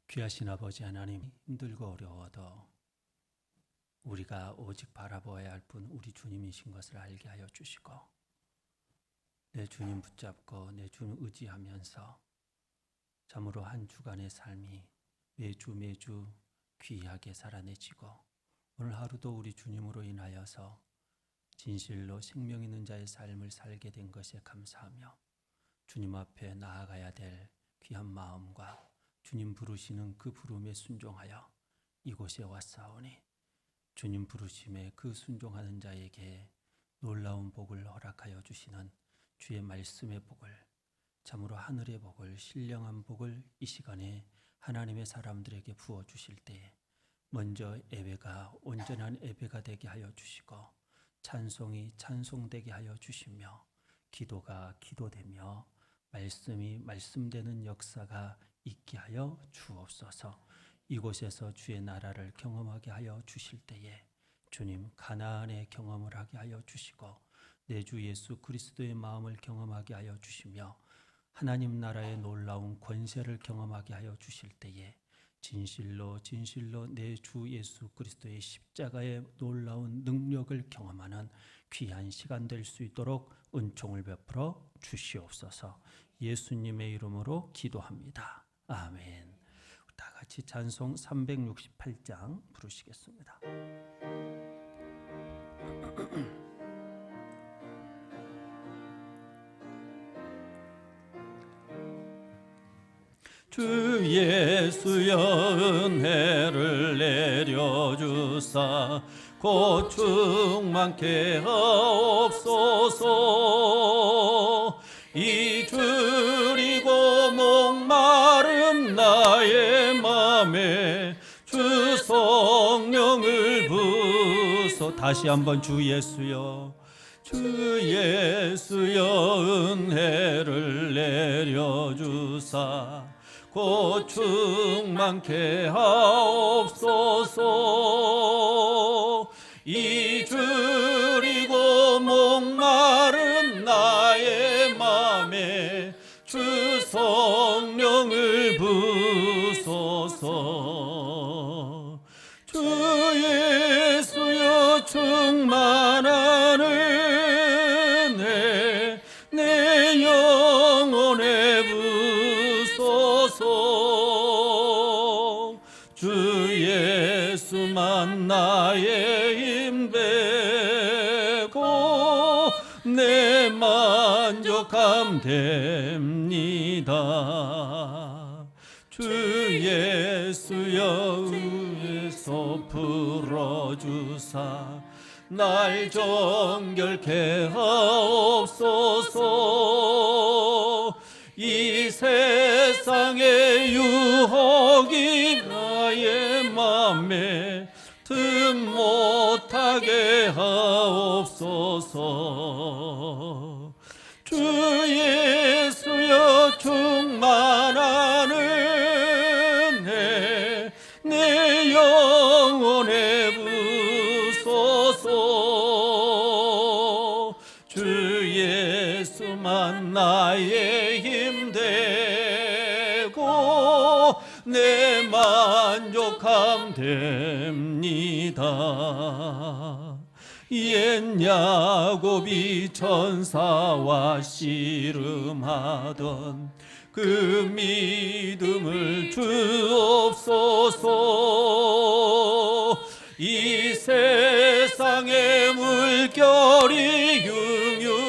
귀하신 아버지 하나님, 힘들고 어려워도 우리가 오직 바라보아야 할 분 우리 주님이신 것을 알게 하여 주시고, 내 주님 붙잡고 내 주님 의지하면서 참으로 한 주간의 삶이 매주 귀하게 살아내지고, 오늘 하루도 우리 주님으로 인하여서 진실로 생명 있는 자의 삶을 살게 된 것에 감사하며, 주님 앞에 나아가야 될 귀한 마음과 주님 부르시는 그 부름에 순종하여 이곳에 왔사오니, 주님 부르심에 그 순종하는 자에게 놀라운 복을 허락하여 주시는 주의 말씀의 복을, 참으로 하늘의 복을, 신령한 복을 이 시간에 하나님의 사람들에게 부어주실 때에 먼저 예배가 온전한 예배가 되게 하여 주시고, 찬송이 찬송되게 하여 주시며, 기도가 기도되며 말씀이 말씀되는 역사가 있게 하여 주옵소서. 이곳에서 주의 나라를 경험하게 하여 주실 때에 주님 가나안의 경험을 하게 하여 주시고, 내 주 예수 그리스도의 마음을 경험하게 하여 주시며, 하나님 나라의 놀라운 권세를 경험하게 하여 주실 때에 진실로 내 주 예수 그리스도의 십자가의 놀라운 능력을 경험하는 귀한 시간 될 수 있도록 은총을 베풀어 주시옵소서. 예수님의 이름으로 기도합니다. 아멘. 다 같이 찬송 368장 부르시겠습니다. 주 예수여 은혜를 내려주사 고충 많게 하옵소서. 이 줄이고 목마른 나의 맘에 주 성령을 부소. 다시 한번 주 예수여, 주 예수여 은혜를 내려주사 고충 많게 하옵소서. 이 줄이고 목마른 나의 맘에 주 성령을 부소서. 주 예수여 충만한 은혜 내 영혼에 부소서. 주 예수만 나의 힘되고 내 만족함 됩니다. 주 예수여 위에서 풀어주사 날 정결케 하옵소서. 이 세상의 유혹이 나의 맘에 틈 못하게 하옵소서. 주 예수여 충만한 은혜 내 영혼에 부소서. 주 예수만 나의 힘되고 내 만족함 됩니다. 옛 야곱이 천사와 씨름하던 그 믿음을 주옵소서. 이 세상의 물결이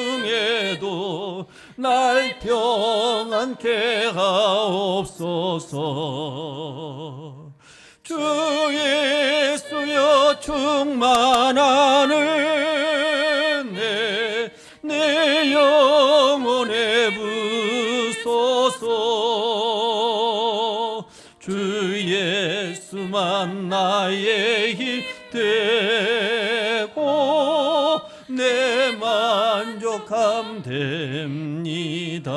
융융해도 날 평안케 하옵소서. 주 예수여 충만한 은혜 내 영혼에 부소서. 주 예수만 나의 힘 되고 내 만족함 됩니다.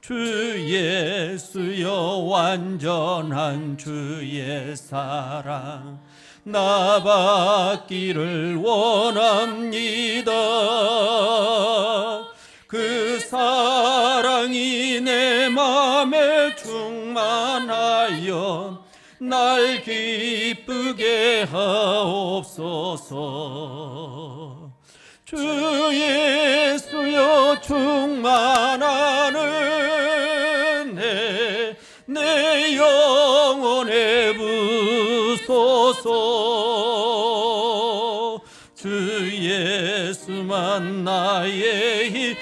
주 예수여 완전한 주의 사랑 나 받기를 원합니다. 그 사랑이 내 맘에 충만하여 날 기쁘게 하옵소서. 주 예수여 충만한 은혜 내 영혼에 부소서. 주 예수만 나의 힘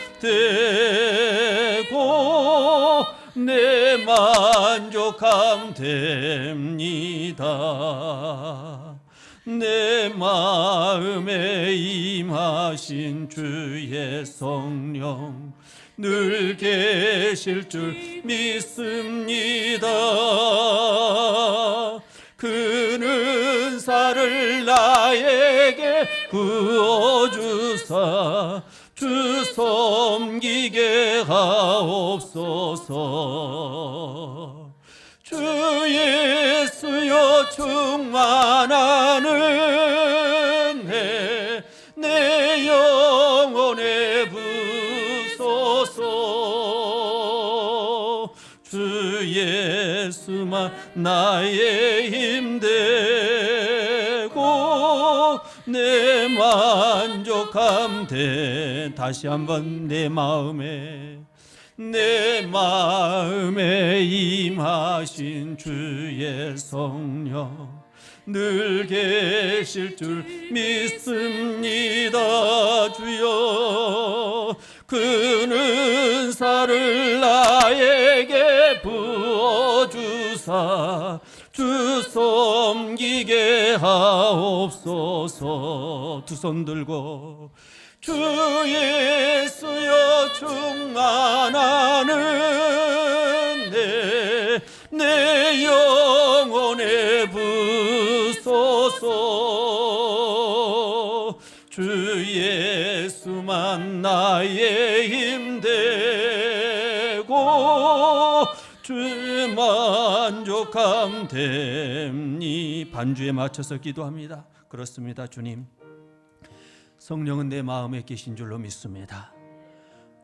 되고 내 만족함 됩니다. 내 마음에 임하신 주의 성령 늘 계실 줄 믿습니다. 그 은사를 나에게 부어주사 주 섬기게 하옵소서. 주 예수여 충만한 은혜 내 영혼에 부소서. 주 예수만 나의 힘 되고 내 만족함 돼. 다시 한번 내 마음에 임하신 주의 성령 늘 계실 줄 믿습니다. 주여 그 은사를 나에게 부어주사 주 섬기게 하옵소서. 두 손 들고 주 예수여 충만한 은혜 내 영혼에 부소서. 주 예수만 나의 힘 되고 주 만족함 됩니. 반주에 맞춰서 기도합니다. 그렇습니다. 주님, 성령은 내 마음에 계신 줄로 믿습니다.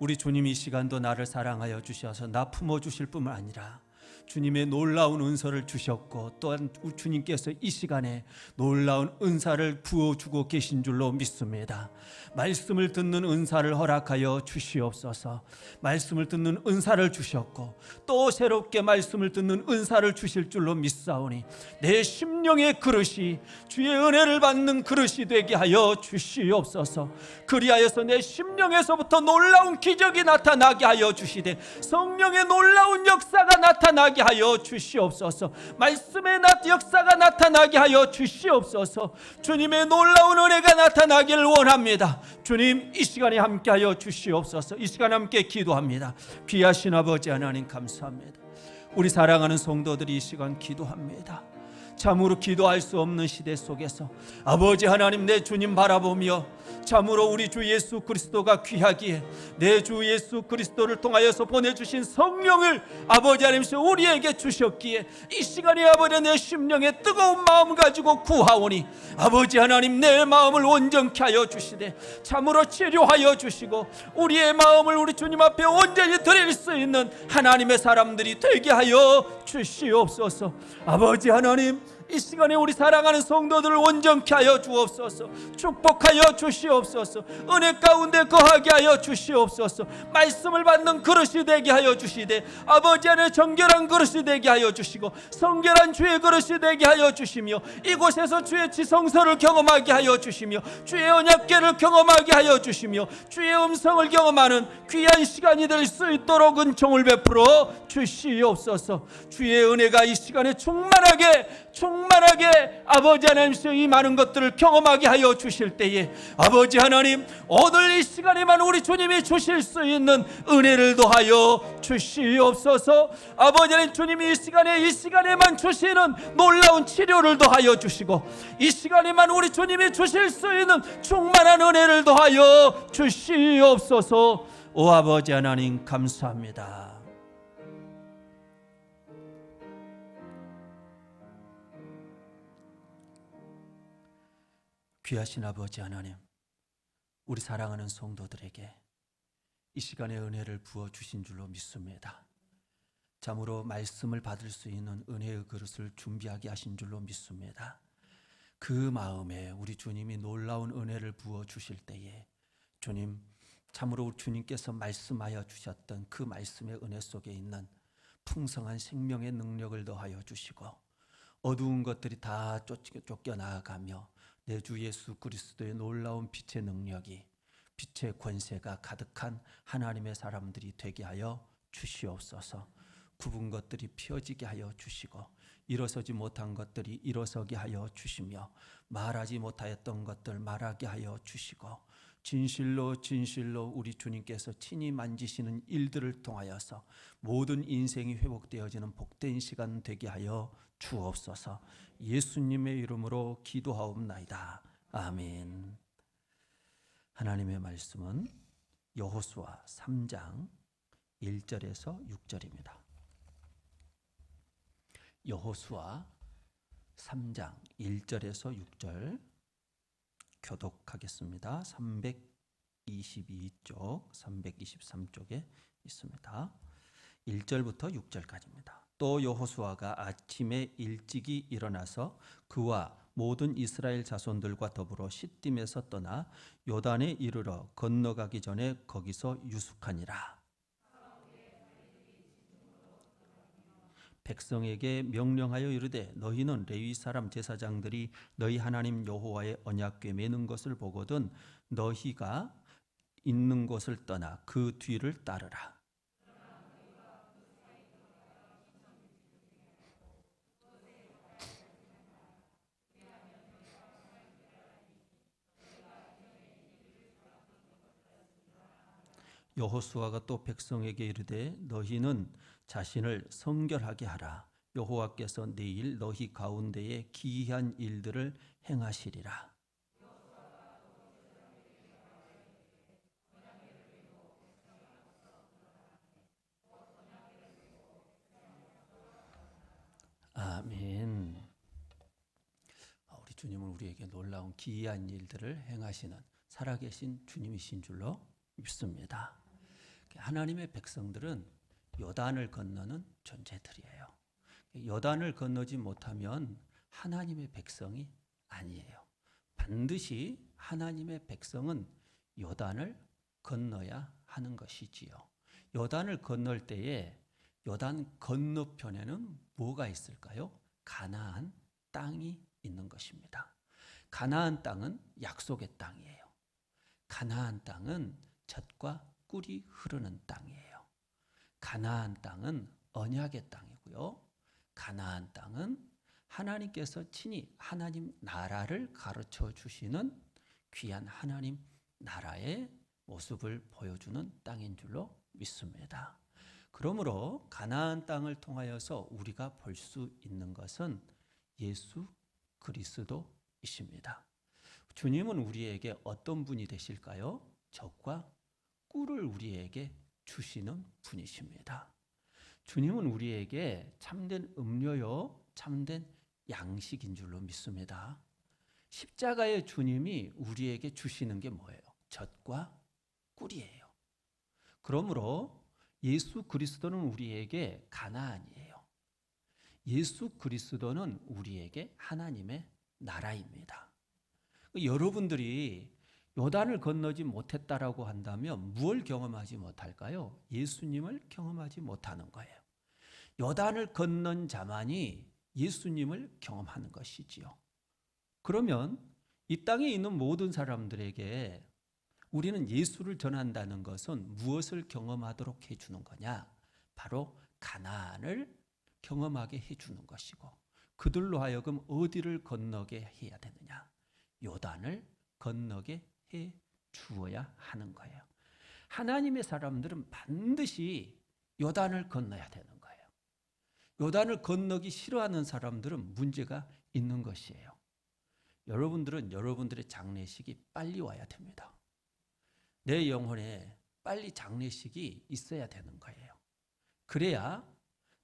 우리 주님이 이 시간도 나를 사랑하여 주셔서 나 품어주실 뿐만 아니라 주님의 놀라운 은사를 주셨고 또한 주님께서 이 시간에 놀라운 은사를 부어주고 계신 줄로 믿습니다. 말씀을 듣는 은사를 허락하여 주시옵소서. 말씀을 듣는 은사를 주셨고 또 새롭게 말씀을 듣는 은사를 주실 줄로 믿사오니 내 심령의 그릇이 주의 은혜를 받는 그릇이 되게 하여 주시옵소서. 그리하여서 내 심령에서부터 놀라운 기적이 나타나게 하여 주시되 성령의 놀라운 역사가 나타나게 하여 주시옵소서. 말씀의 역사가 나타나게 하여 주시옵소서. 주님의 놀라운 은혜가 나타나기를 원합니다. 주님, 이 시간에 함께하여 주시옵소서. 이 시간에 함께 기도합니다. 귀하신 아버지 하나님 감사합니다. 우리 사랑하는 성도들이 이 시간 기도합니다. 참으로 기도할 수 없는 시대 속에서 아버지 하나님 내 주님 바라보며 참으로 우리 주 예수 그리스도가 귀하기에 내 주 예수 그리스도를 통하여서 보내주신 성령을 아버지 하나님께서 우리에게 주셨기에 이 시간에 아버지 내 심령에 뜨거운 마음 가지고 구하오니 아버지 하나님 내 마음을 온전케 하여 주시되 참으로 치료하여 주시고 우리의 마음을 우리 주님 앞에 온전히 드릴 수 있는 하나님의 사람들이 되게 하여 주시옵소서. 아버지 하나님 이 시간에 우리 사랑하는 성도들을 온전케 하여 주옵소서. 축복하여 주시옵소서. 은혜 가운데 거하게 하여 주시옵소서. 말씀을 받는 그릇이 되게 하여 주시되 아버지 안에 정결한 그릇이 되게 하여 주시고 성결한 주의 그릇이 되게 하여 주시며 이곳에서 주의 지성서를 경험하게 하여 주시며 주의 언약궤를 경험하게 하여 주시며 주의 음성을 경험하는 귀한 시간이 될 수 있도록 은총을 베풀어 주시옵소서. 주의 은혜가 이 시간에 충만하게 아버지 하나님께서 이 많은 것들을 경험하게 하여 주실 때에 아버지 하나님 오늘 이 시간에만 우리 주님이 주실 수 있는 은혜를 더하여 주시옵소서. 아버지 하나님 주님이 이 시간에만 주시는 놀라운 치료를 더하여 주시고 이 시간에만 우리 주님이 주실 수 있는 충만한 은혜를 더하여 주시옵소서. 오 아버지 하나님 감사합니다. 귀하신 아버지 하나님, 우리 사랑하는 성도들에게 이 시간에 은혜를 부어 주신 줄로 믿습니다. 참으로 말씀을 받을 수 있는 은혜의 그릇을 준비하게 하신 줄로 믿습니다. 그 마음에 우리 주님이 놀라운 은혜를 부어 주실 때에 주님, 참으로 주님께서 말씀하여 주셨던 그 말씀의 은혜 속에 있는 풍성한 생명의 능력을 더하여 주시고 어두운 것들이 다 쫓겨나가며 내 주 예수 그리스도의 놀라운 빛의 능력이, 빛의 권세가 가득한 하나님의 사람들이 되게 하여 주시옵소서. 굽은 것들이 펴지게 하여 주시고 일어서지 못한 것들이 일어서게 하여 주시며 말하지 못하였던 것들 말하게 하여 주시고 진실로 진실로 우리 주님께서 친히 만지시는 일들을 통하여서 모든 인생이 회복되어지는 복된 시간 되게 하여 주옵소서. 예수님의 이름으로 기도하옵나이다. 아멘. 하나님의 말씀은 여호수아 3장 1절에서 6절입니다. 여호수아 3장 1절에서 6절 교독하겠습니다. 322쪽, 323쪽에 있습니다. 1절부터 6절까지입니다. 또 여호수아가 아침에 일찍이 일어나서 그와 모든 이스라엘 자손들과 더불어 시딤에서 떠나 요단에 이르러 건너가기 전에 거기서 유숙하니라. 백성에게 명령하여 이르되 너희는 레위 사람 제사장들이 너희 하나님 여호와의 언약궤 매는 것을 보거든 너희가 있는 곳을 떠나 그 뒤를 따르라. 여호수아가 또 백성에게 이르되 너희는 자신을 성결하게 하라. 여호와께서 내일 너희 가운데에 기이한 일들을 행하시리라. 아멘. 우리 주님은 우리에게 놀라운 기이한 일들을 행하시는 살아계신 주님이신 줄로 믿습니다. 하나님의 백성들은 요단을 건너는 존재들이에요. 요단을 건너지 못하면 하나님의 백성이 아니에요. 반드시 하나님의 백성은 요단을 건너야 하는 것이지요. 요단을 건널 때에 요단 건너편에는 뭐가 있을까요? 가나안 땅이 있는 것입니다. 가나안 땅은 약속의 땅이에요. 가나안 땅은 젖과 꿀이 흐르는 땅이에요. 가나안 땅은 언약의 땅이고요. 가나안 땅은 하나님께서 친히 하나님 나라를 가르쳐 주시는 귀한 하나님 나라의 모습을 보여주는 땅인 줄로 믿습니다. 그러므로 가나안 땅을 통하여서 우리가 볼 수 있는 것은 예수 그리스도이십니다. 주님은 우리에게 어떤 분이 되실까요? 젖과 꿀을 우리에게 주시는 분이십니다. 주님은 우리에게 참된 음료요, 참된 양식인 줄로 믿습니다. 십자가의 주님이 우리에게 주시는 게 뭐예요? 젖과 꿀이에요. 그러므로 예수 그리스도는 우리에게 가나안이에요. 예수 그리스도는 우리에게 하나님의 나라입니다. 여러분들이 요단을 건너지 못했다라고 한다면 무엇을 경험하지 못할까요? 예수님을 경험하지 못하는 거예요. 요단을 건넌 자만이 예수님을 경험하는 것이지요. 그러면 이 땅에 있는 모든 사람들에게 우리는 예수를 전한다는 것은 무엇을 경험하도록 해주는 거냐? 바로 가나안을 경험하게 해주는 것이고 그들로 하여금 어디를 건너게 해야 되느냐? 요단을 건너게 해 주어야 하는 거예요. 하나님의 사람들은 반드시 요단을 건너야 되는 거예요. 요단을 건너기 싫어하는 사람들은 문제가 있는 것이에요. 여러분들은 여러분들의 장례식이 빨리 와야 됩니다. 내 영혼에 빨리 장례식이 있어야 되는 거예요. 그래야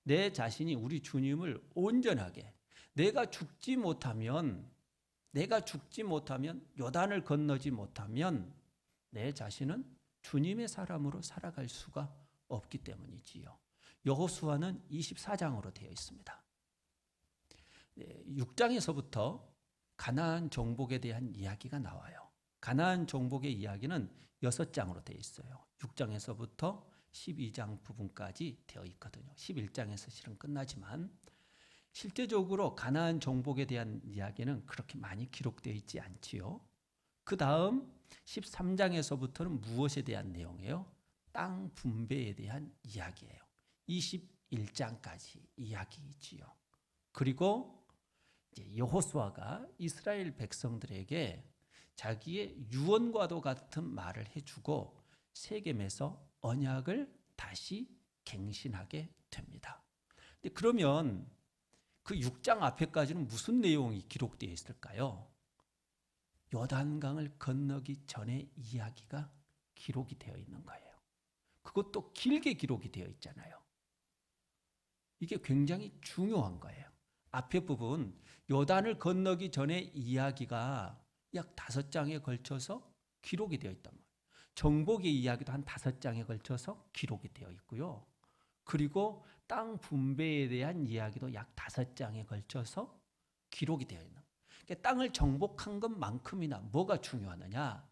내 자신이 우리 주님을 온전하게 내가 죽지 못하면 요단을 건너지 못하면 내 자신은 주님의 사람으로 살아갈 수가 없기 때문이지요. 여호수아는 24장으로 되어 있습니다. 6장에서부터 가나안 정복에 대한 이야기가 나와요. 가나안 정복의 이야기는 6장으로 되어 있어요. 6장에서부터 12장 부분까지 되어 있거든요. 11장에서 실은 끝나지만 실제적으로 가나안 정복에 대한 이야기는 그렇게 많이 기록되어 있지 않지요. 그 다음 13장에서부터는 무엇에 대한 내용이에요? 땅 분배에 대한 이야기예요. 21장까지 이야기이지요. 그리고 이제 여호수아가 이스라엘 백성들에게 자기의 유언과도 같은 말을 해주고 세겜에서 언약을 다시 갱신하게 됩니다. 근데 그러면 그 6장 앞에까지는 무슨 내용이 기록되어 있을까요? 요단강을 건너기 전의 이야기가 기록이 되어 있는 거예요. 그것도 길게 기록이 되어 있잖아요. 이게 굉장히 중요한 거예요. 앞에 부분 요단을 건너기 전의 이야기가 약 5장에 걸쳐서 기록이 되어 있단 말이에요. 정복의 이야기도 한 5장에 걸쳐서 기록이 되어 있고요. 그리고 땅 분배에 대한 이야기도 약 5장에 걸쳐서 기록이 되어 있는 거예요. 그러니까 땅을 정복한 것만큼이나 뭐가 중요하느냐?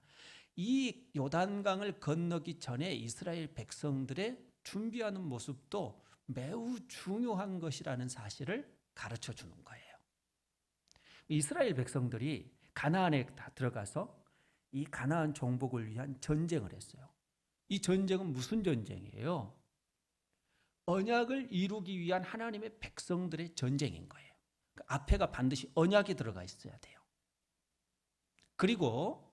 이 요단강을 건너기 전에 이스라엘 백성들의 준비하는 모습도 매우 중요한 것이라는 사실을 가르쳐 주는 거예요. 이스라엘 백성들이 가나안에 다 들어가서 이 가나안 정복을 위한 전쟁을 했어요. 이 전쟁은 무슨 전쟁이에요? 언약을 이루기 위한 하나님의 백성들의 전쟁인 거예요. 그러니까 앞에가 반드시 언약이 들어가 있어야 돼요. 그리고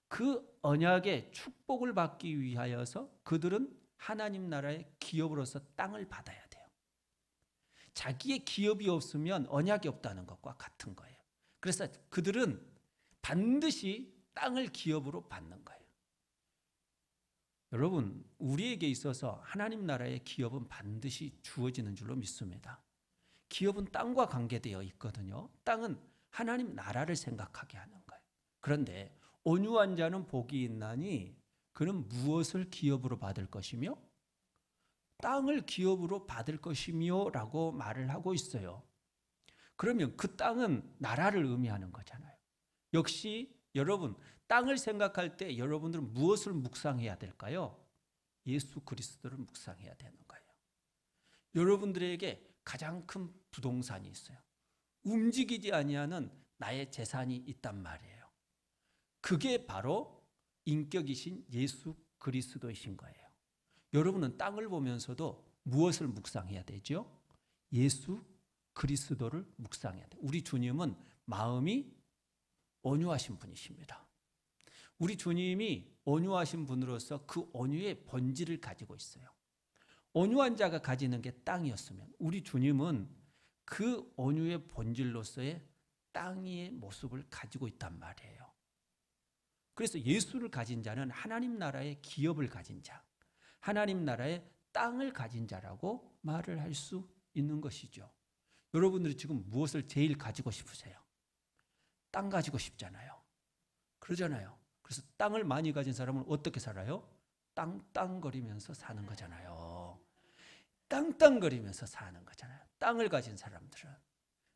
그 언약의 축복을 받기 위하여서 그들은 하나님 나라의 기업으로서 땅을 받아야 돼요. 자기의 기업이 없으면 언약이 없다는 것과 같은 거예요. 그래서 그들은 반드시 땅을 기업으로 받는 거예요. 여러분, 우리에게 있어서 하나님 나라의 기업은 반드시 주어지는 줄로 믿습니다. 기업은 땅과 관계되어 있거든요. 땅은 하나님 나라를 생각하게 하는 거예요. 그런데 온유한 자는 복이 있나니 그는 무엇을 기업으로 받을 것이며 땅을 기업으로 받을 것이며 라고 말을 하고 있어요. 그러면 그 땅은 나라를 의미하는 거잖아요. 역시 여러분, 땅을 생각할 때 여러분들은 무엇을 묵상해야 될까요? 예수 그리스도를 묵상해야 되는 거예요. 여러분들에게 가장 큰 부동산이 있어요. 움직이지 아니하는 나의 재산이 있단 말이에요. 그게 바로 인격이신 예수 그리스도이신 거예요. 여러분은 땅을 보면서도 무엇을 묵상해야 되죠? 예수 그리스도를 묵상해야 돼요. 우리 주님은 마음이 온유하신 분이십니다. 우리 주님이 온유하신 분으로서 그 온유의 본질을 가지고 있어요. 온유한 자가 가지는 게 땅이었으면 우리 주님은 그 온유의 본질로서의 땅의 모습을 가지고 있단 말이에요. 그래서 예수를 가진 자는 하나님 나라의 기업을 가진 자, 하나님 나라의 땅을 가진 자라고 말을 할 수 있는 것이죠. 여러분들이 지금 무엇을 제일 가지고 싶으세요? 땅 가지고 싶잖아요. 그러잖아요. 그래서 땅을 많이 가진 사람은 어떻게 살아요? 땅땅거리면서 사는 거잖아요. 땅땅거리면서 사는 거잖아요. 땅을 가진 사람들은.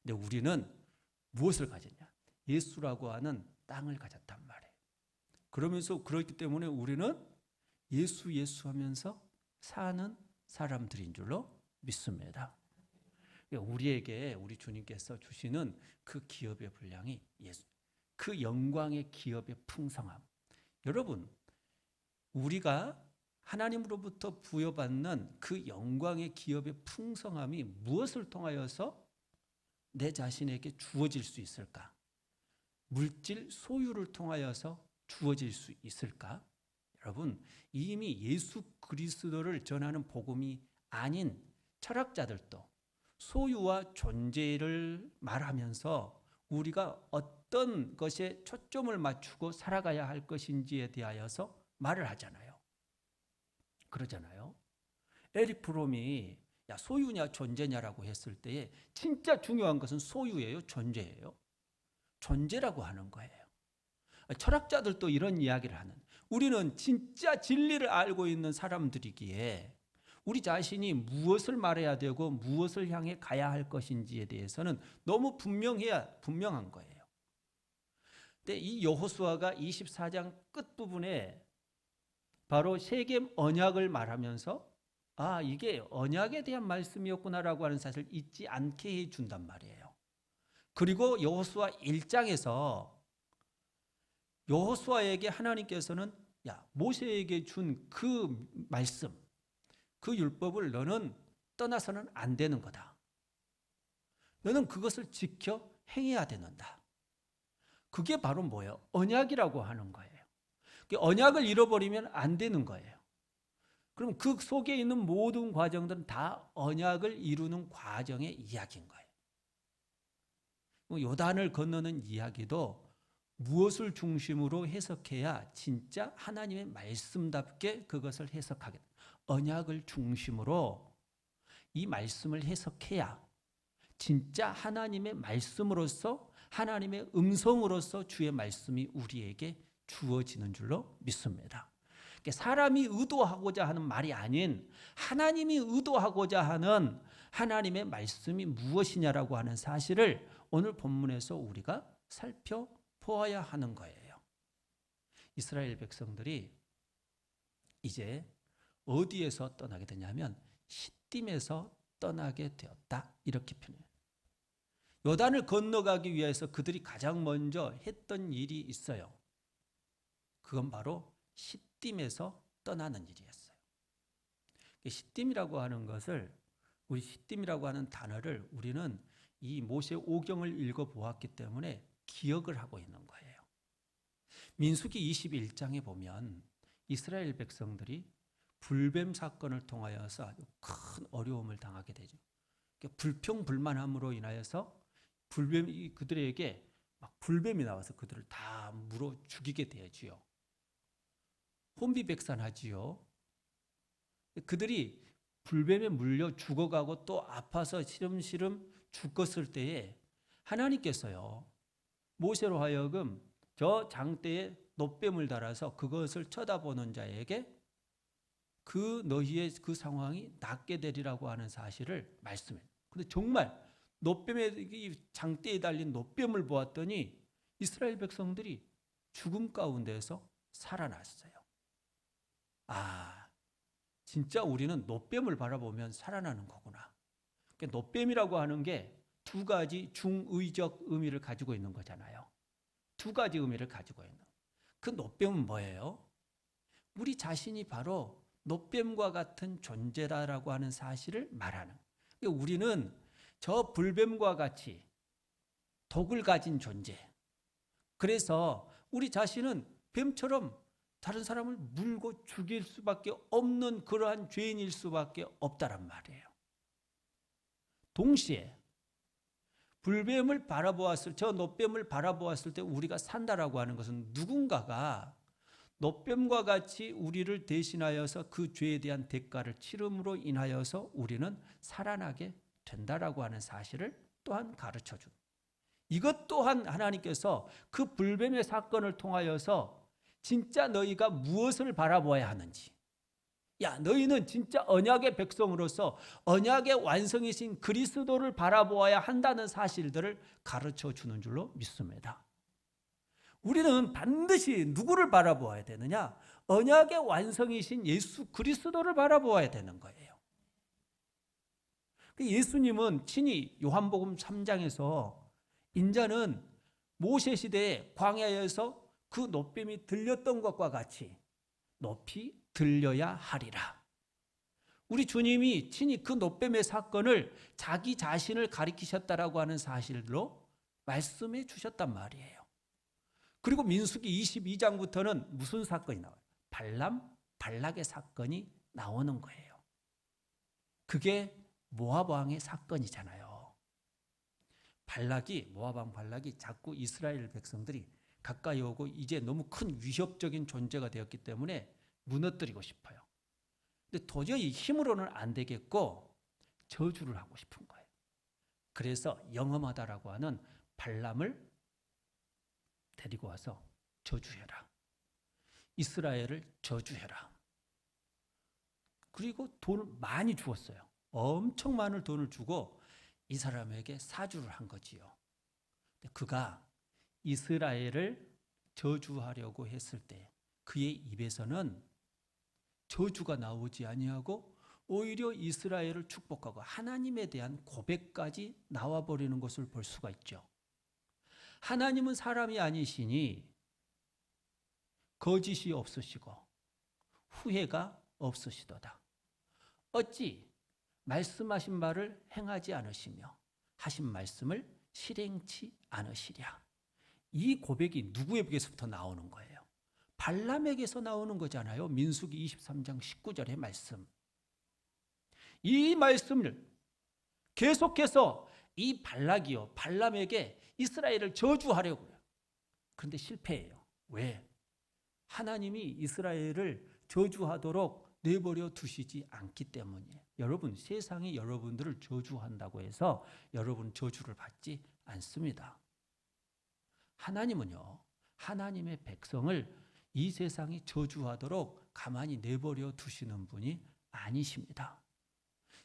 근데 우리는 무엇을 가졌냐? 예수라고 하는 땅을 가졌단 말이에요. 그러면서 그렇기 때문에 우리는 예수 하면서 사는 사람들인 줄로 믿습니다. 우리에게 우리 주님께서 주시는 그 기업의 분량이 예수, 그 영광의 기업의 풍성함. 여러분, 우리가 하나님으로부터 부여받는 그 영광의 기업의 풍성함이 무엇을 통하여서 내 자신에게 주어질 수 있을까? 물질 소유를 통하여서 주어질 수 있을까? 여러분, 이미 예수 그리스도를 전하는 복음이 아닌 철학자들도 소유와 존재를 말하면서 우리가 어떤 것에 초점을 맞추고 살아가야 할 것인지에 대하여서 말을 하잖아요. 그러잖아요. 에릭 프롬이 야, 소유냐 존재냐라고 했을 때에 진짜 중요한 것은 소유예요, 존재예요? 존재라고 하는 거예요. 철학자들도 이런 이야기를 하는, 우리는 진짜 진리를 알고 있는 사람들이기에 우리 자신이 무엇을 말해야 되고 무엇을 향해 가야 할 것인지에 대해서는 너무 분명한 거예요. 근데 이 여호수아가 24장 끝부분에 바로 세겜 언약을 말하면서 이게 언약에 대한 말씀이었구나라고 하는 사실을 잊지 않게 해준단 말이에요. 그리고 여호수아 1장에서 여호수아에게 하나님께서는 모세에게 준 그 말씀, 그 율법을 너는 떠나서는 안 되는 거다. 너는 그것을 지켜 행해야 되는다. 그게 바로 뭐예요? 언약이라고 하는 거예요. 언약을 잃어버리면 안 되는 거예요. 그럼 그 속에 있는 모든 과정들은 다 언약을 이루는 과정의 이야기인 거예요. 요단을 건너는 이야기도 무엇을 중심으로 해석해야 진짜 하나님의 말씀답게 그것을 해석하게, 언약을 중심으로 이 말씀을 해석해야 진짜 하나님의 말씀으로서, 하나님의 음성으로서 주의 말씀이 우리에게 주어지는 줄로 믿습니다. 사람이 의도하고자 하는 말이 아닌 하나님이 의도하고자 하는 하나님의 말씀이 무엇이냐라고 하는 사실을 오늘 본문에서 우리가 살펴보아야 하는 거예요. 이스라엘 백성들이 이제 어디에서 떠나게 되냐면 시딤에서 떠나게 되었다, 이렇게 표현해요. 요단을 건너가기 위해서 그들이 가장 먼저 했던 일이 있어요. 그건 바로 시딤에서 떠나는 일이었어요. 시딤이라고 하는 것을, 우리 시딤이라고 하는 단어를 우리는 이 모세 오경을 읽어보았기 때문에 기억을 하고 있는 거예요. 민수기 21장에 보면 이스라엘 백성들이 불뱀 사건을 통하여서 아주 큰 어려움을 당하게 되죠. 불평불만함으로 인하여서 불뱀이 그들에게 막 불뱀이 나와서 그들을 다 물어 죽이게 되지요. 혼비백산하지요. 그들이 불뱀에 물려 죽어가고 또 아파서 시름시름 죽었을 때에 하나님께서요, 모세로 하여금 저 장대에 놋뱀을 달아서 그것을 쳐다보는 자에게 그 너희의 그 상황이 낫게 되리라고 하는 사실을 말씀해요. 근데 정말 놋뱀의 장대에 달린 놋뱀을 보았더니 이스라엘 백성들이 죽음 가운데서 살아났어요. 진짜 우리는 놋뱀을 바라보면 살아나는 거구나. 놋뱀이라고 하는 게 두 가지 중의적 의미를 가지고 있는 거잖아요. 두 가지 의미를 가지고 있는. 그 놋뱀은 뭐예요? 우리 자신이 바로 놋뱀과 같은 존재라고 하는 사실을 말하는. 우리는 저 불뱀과 같이 독을 가진 존재. 그래서 우리 자신은 뱀처럼 다른 사람을 물고 죽일 수밖에 없는 그러한 죄인일 수밖에 없다란 말이에요. 동시에 불뱀을 바라보았을, 저 놋뱀을 바라보았을 때 우리가 산다라고 하는 것은 누군가가 놋뱀과 같이 우리를 대신하여서 그 죄에 대한 대가를 치름으로 인하여서 우리는 살아나게 된다라고 하는 사실을 또한 가르쳐 줍니다. 이것 또한 하나님께서 그 불뱀의 사건을 통하여서 진짜 너희가 무엇을 바라보아야 하는지, 너희는 진짜 언약의 백성으로서 언약의 완성이신 그리스도를 바라보아야 한다는 사실들을 가르쳐 주는 줄로 믿습니다. 우리는 반드시 누구를 바라보아야 되느냐? 언약의 완성이신 예수 그리스도를 바라보아야 되는 거예요. 예수님은 친히 요한복음 3장에서 인자는 모세 시대에 광야에서 그 놋뱀이 들렸던 것과 같이 높이 들려야 하리라. 우리 주님이 친히 그 놋뱀의 사건을 자기 자신을 가리키셨다라고 하는 사실로 말씀해 주셨단 말이에요. 그리고 민수기 22장부터는 무슨 사건이 나와요? 발락의 사건이 나오는 거예요. 그게 모압 왕의 사건이잖아요. 모압 왕 발락이 자꾸 이스라엘 백성들이 가까이 오고 이제 너무 큰 위협적인 존재가 되었기 때문에 무너뜨리고 싶어요. 근데 도저히 힘으로는 안 되겠고 저주를 하고 싶은 거예요. 그래서 영험하다라고 하는 발람을 데리고 와서 저주해라. 이스라엘을 저주해라. 그리고 돈을 많이 주었어요. 엄청 많은 돈을 주고 이 사람에게 사주를 한 거지요. 그가 이스라엘을 저주하려고 했을 때 그의 입에서는 저주가 나오지 아니하고 오히려 이스라엘을 축복하고 하나님에 대한 고백까지 나와버리는 것을 볼 수가 있죠. 하나님은 사람이 아니시니 거짓이 없으시고 후회가 없으시도다. 어찌 말씀하신 바를 행하지 않으시며 하신 말씀을 실행치 않으시랴. 이 고백이 누구에게서부터 나오는 거예요? 발람에게서 나오는 거잖아요. 민수기 23장 19절의 말씀. 이 말씀을 계속해서 이 발락이요, 발람에게 이스라엘을 저주하려고요. 그런데 실패해요. 왜? 하나님이 이스라엘을 저주하도록 내버려 두시지 않기 때문이에요. 여러분, 세상이 여러분들을 저주한다고 해서 여러분 저주를 받지 않습니다. 하나님은요, 하나님의 백성을 이 세상이 저주하도록 가만히 내버려 두시는 분이 아니십니다.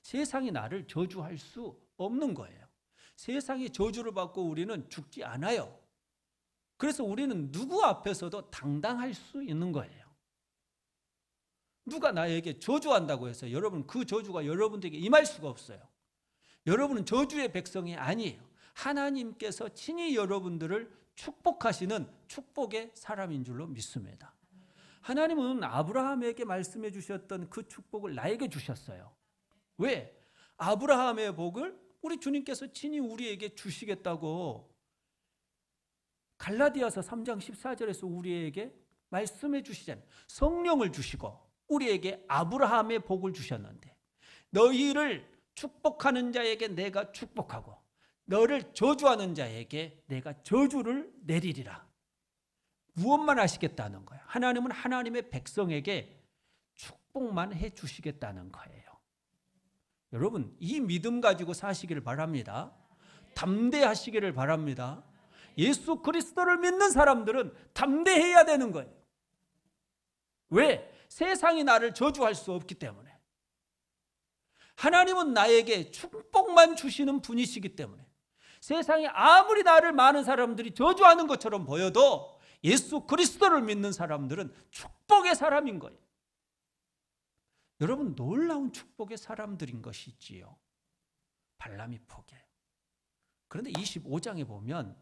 세상이 나를 저주할 수 없는 거예요. 세상의 저주를 받고 우리는 죽지 않아요. 그래서 우리는 누구 앞에서도 당당할 수 있는 거예요. 누가 나에게 저주한다고 해서 여러분 그 저주가 여러분들에게 임할 수가 없어요. 여러분은 저주의 백성이 아니에요. 하나님께서 친히 여러분들을 축복하시는 축복의 사람인 줄로 믿습니다. 하나님은 아브라함에게 말씀해 주셨던 그 축복을 나에게 주셨어요. 왜? 아브라함의 복을 우리 주님께서 친히 우리에게 주시겠다고 갈라디아서 3장 14절에서 우리에게 말씀해 주시잖아요. 성령을 주시고 우리에게 아브라함의 복을 주셨는데 너희를 축복하는 자에게 내가 축복하고 너를 저주하는 자에게 내가 저주를 내리리라. 무엇만 하시겠다는 거예요? 하나님은 하나님의 백성에게 축복만 해 주시겠다는 거예요. 여러분, 이 믿음 가지고 사시기를 바랍니다. 담대하시기를 바랍니다. 예수 그리스도를 믿는 사람들은 담대해야 되는 거예요. 왜? 세상이 나를 저주할 수 없기 때문에. 하나님은 나에게 축복만 주시는 분이시기 때문에 세상에 아무리 나를 많은 사람들이 저주하는 것처럼 보여도 예수 그리스도를 믿는 사람들은 축복의 사람인 거예요. 여러분, 놀라운 축복의 사람들인 것이지요. 발람이 포기해요. 그런데 25장에 보면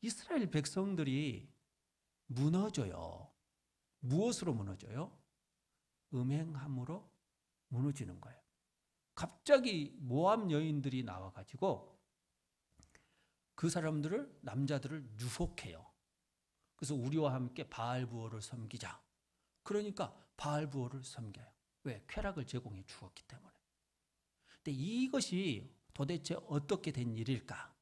이스라엘 백성들이 무너져요. 무엇으로 무너져요? 음행함으로 무너지는 거예요. 갑자기 모압 여인들이 나와가지고 그 사람들을, 남자들을 유혹해요. 그래서 우리와 함께 바알부호를 섬기자. 그러니까 바알부호를 섬겨요. 왜? 쾌락을 제공해 주었기 때문에. 근데 이것이 도대체 어떻게 된 일일까?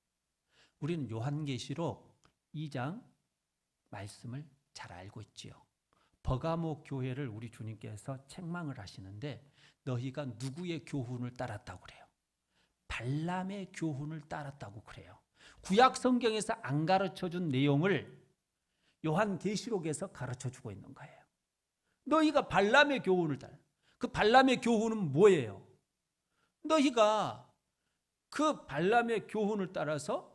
우리는 요한계시록 2장 말씀을 잘 알고 있지요. 버가모 교회를 우리 주님께서 책망을 하시는데 너희가 누구의 교훈을 따랐다고 그래요? 발람의 교훈을 따랐다고 그래요. 구약 성경에서 안 가르쳐준 내용을 요한계시록에서 가르쳐주고 있는 거예요. 너희가 발람의 교훈을 따라. 그 발람의 교훈은 뭐예요? 너희가 그 발람의 교훈을 따라서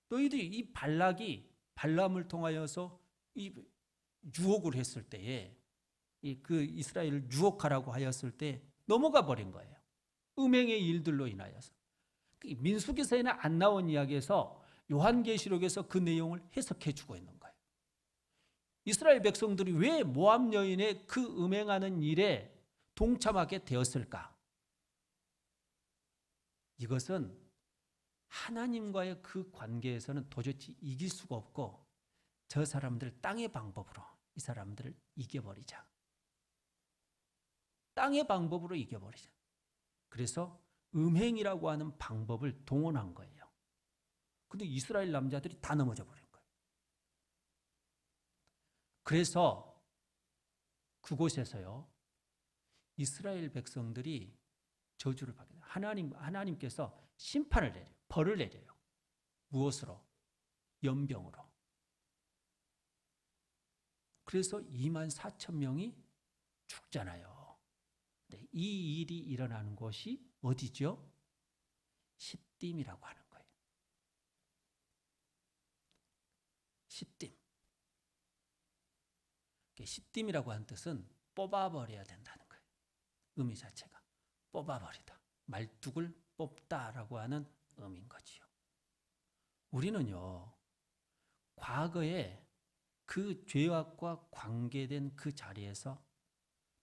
너희들이 이 발락이 발람을 통하여서 이 유혹을 했을 때에 그 이스라엘을 유혹하라고 하였을 때 넘어가 버린 거예요. 음행의 일들로 인하여서. 민수기서에는 안 나온 이야기에서 요한계시록에서 그 내용을 해석해 주고 있는 거예요. 이스라엘 백성들이 왜 모압 여인의 그 음행하는 일에 동참하게 되었을까? 이것은 하나님과의 그 관계에서는 도저히 이길 수가 없고 저 사람들 땅의 방법으로 이 사람들을 이겨버리자. 땅의 방법으로 이겨버리자. 그래서 음행이라고 하는 방법을 동원한 거예요. 근데 이스라엘 남자들이 다 넘어져 버린 거예요. 그래서 그곳에서요, 이스라엘 백성들이 저주를 받게 돼요. 하나님께서 심판을 내려요. 벌을 내려요. 무엇으로? 연병으로. 그래서 24,000명이 죽잖아요. 네, 이 일이 일어나는 곳이 어디죠? 시딤이라고 하는 거예요. 시딤. 시딤이라고 하는 뜻은 뽑아버려야 된다는 거예요. 의미 자체가 뽑아버리다. 말뚝을 뽑다라고 하는 의미인 거지요. 우리는요, 과거에 그 죄악과 관계된 그 자리에서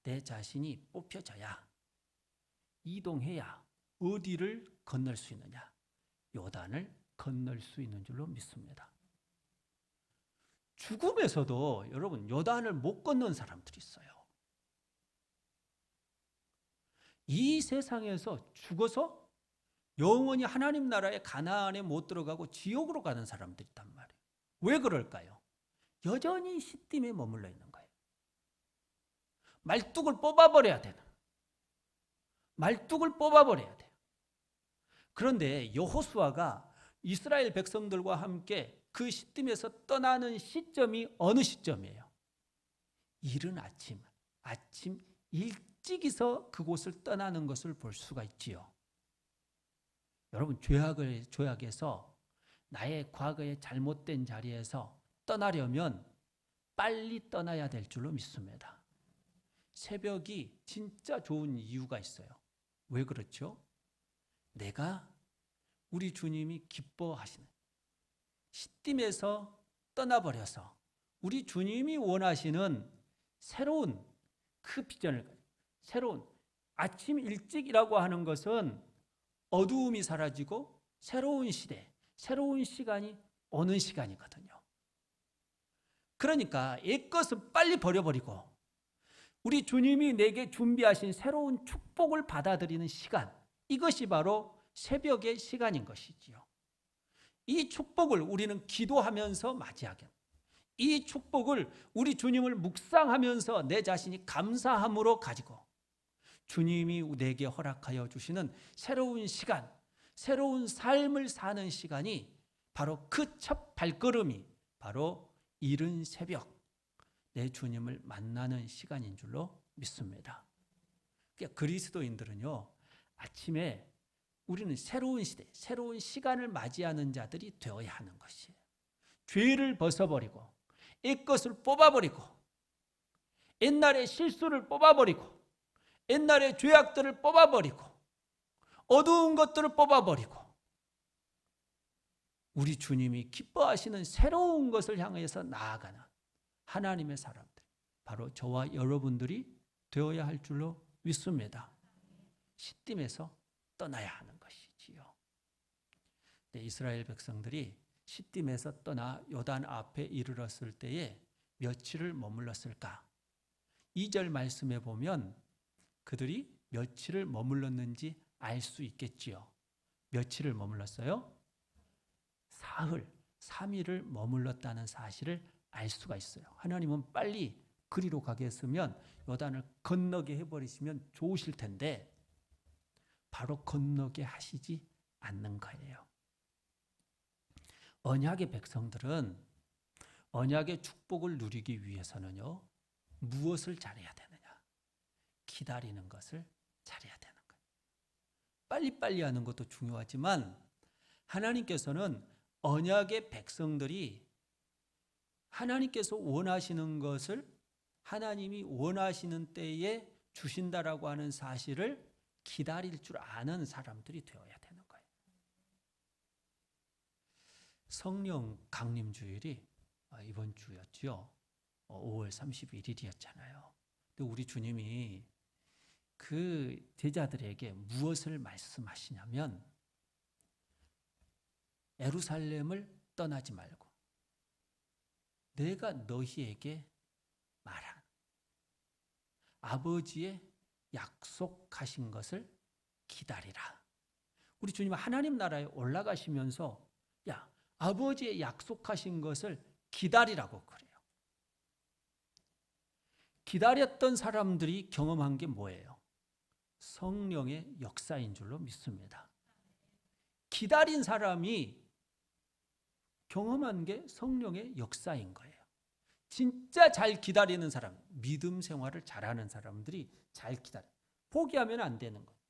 내 자신이 뽑혀져야, 이동해야 어디를 건널 수 있느냐? 요단을 건널 수 있는 줄로 믿습니다. 죽음에서도 여러분 요단을 못 건넌 사람들이 있어요. 이 세상에서 죽어서 영원히 하나님 나라의 가나안에 못 들어가고 지옥으로 가는 사람들이 있단 말이에요. 왜 그럴까요? 여전히 시딤에 머물러 있는 거예요. 말뚝을 뽑아버려야 되는. 말뚝을 뽑아버려야 돼요. 그런데 여호수아가 이스라엘 백성들과 함께 그 시딤에서 떠나는 시점이 어느 시점이에요? 이른 아침 일찍이서 그곳을 떠나는 것을 볼 수가 있지요. 여러분, 죄악에서 나의 과거의 잘못된 자리에서 떠나려면 빨리 떠나야 될 줄로 믿습니다. 새벽이 진짜 좋은 이유가 있어요. 왜 그렇죠? 내가 우리 주님이 기뻐하시는 시딤에서 떠나버려서 우리 주님이 원하시는 새로운 그 비전을, 새로운 아침 일찍이라고 하는 것은 어두움이 사라지고 새로운 시대, 새로운 시간이 오는 시간이거든요. 그러니까 옛것은 빨리 버려버리고 우리 주님이 내게 준비하신 새로운 축복을 받아들이는 시간, 이것이 바로 새벽의 시간인 것이지요. 이 축복을 우리는 기도하면서 맞이하게, 이 축복을 우리 주님을 묵상하면서 내 자신이 감사함으로 가지고 주님이 내게 허락하여 주시는 새로운 시간, 새로운 삶을 사는 시간이 바로 그 첫 발걸음이 바로 이른 새벽, 내 주님을 만나는 시간인 줄로 믿습니다. 그러니까 그리스도인들은요, 아침에 우리는 새로운 시대, 새로운 시간을 맞이하는 자들이 되어야 하는 것이에요. 죄를 벗어버리고 옛것을 뽑아버리고 옛날의 실수를 뽑아버리고 옛날의 죄악들을 뽑아버리고 어두운 것들을 뽑아버리고 우리 주님이 기뻐하시는 새로운 것을 향해서 나아가는 하나님의 사람들, 바로 저와 여러분들이 되어야 할 줄로 믿습니다. 시딤에서 떠나야 하는 것이지요. 네, 이스라엘 백성들이 시딤에서 떠나 요단 앞에 이르렀을 때에 며칠을 머물렀을까? 2절 말씀에 보면 그들이 며칠을 머물렀는지 알 수 있겠지요. 며칠을 머물렀어요? 사흘, 3일을 머물렀다는 사실을 알 수가 있어요. 하나님은 빨리 그리로 가게 했으면 요단을 건너게 해버리시면 좋으실 텐데 바로 건너게 하시지 않는 거예요. 언약의 백성들은 언약의 축복을 누리기 위해서는요, 무엇을 잘해야 되느냐? 기다리는 것을 잘해야 되는 거예요. 빨리빨리 하는 것도 중요하지만 하나님께서는 언약의 백성들이 하나님께서 원하시는 것을 하나님이 원하시는 때에 주신다라고 하는 사실을 기다릴 줄 아는 사람들이 되어야 되는 거예요. 성령 강림 주일이 이번 주였죠. 5월 31일이었잖아요. 근데 우리 주님이 그 제자들에게 무엇을 말씀하시냐면 예루살렘을 떠나지 말고 내가 너희에게 말한 아버지의 약속하신 것을 기다리라. 우리 주님은 하나님 나라에 올라가시면서 야, 아버지의 약속하신 것을 기다리라고 그래요. 기다렸던 사람들이 경험한 게 뭐예요? 성령의 역사인 줄로 믿습니다. 기다린 사람이 경험한 게 성령의 역사인 거예요. 진짜 잘 기다리는 사람, 믿음 생활을 잘하는 사람들이 잘 기다려. 포기하면 안 되는 거예요.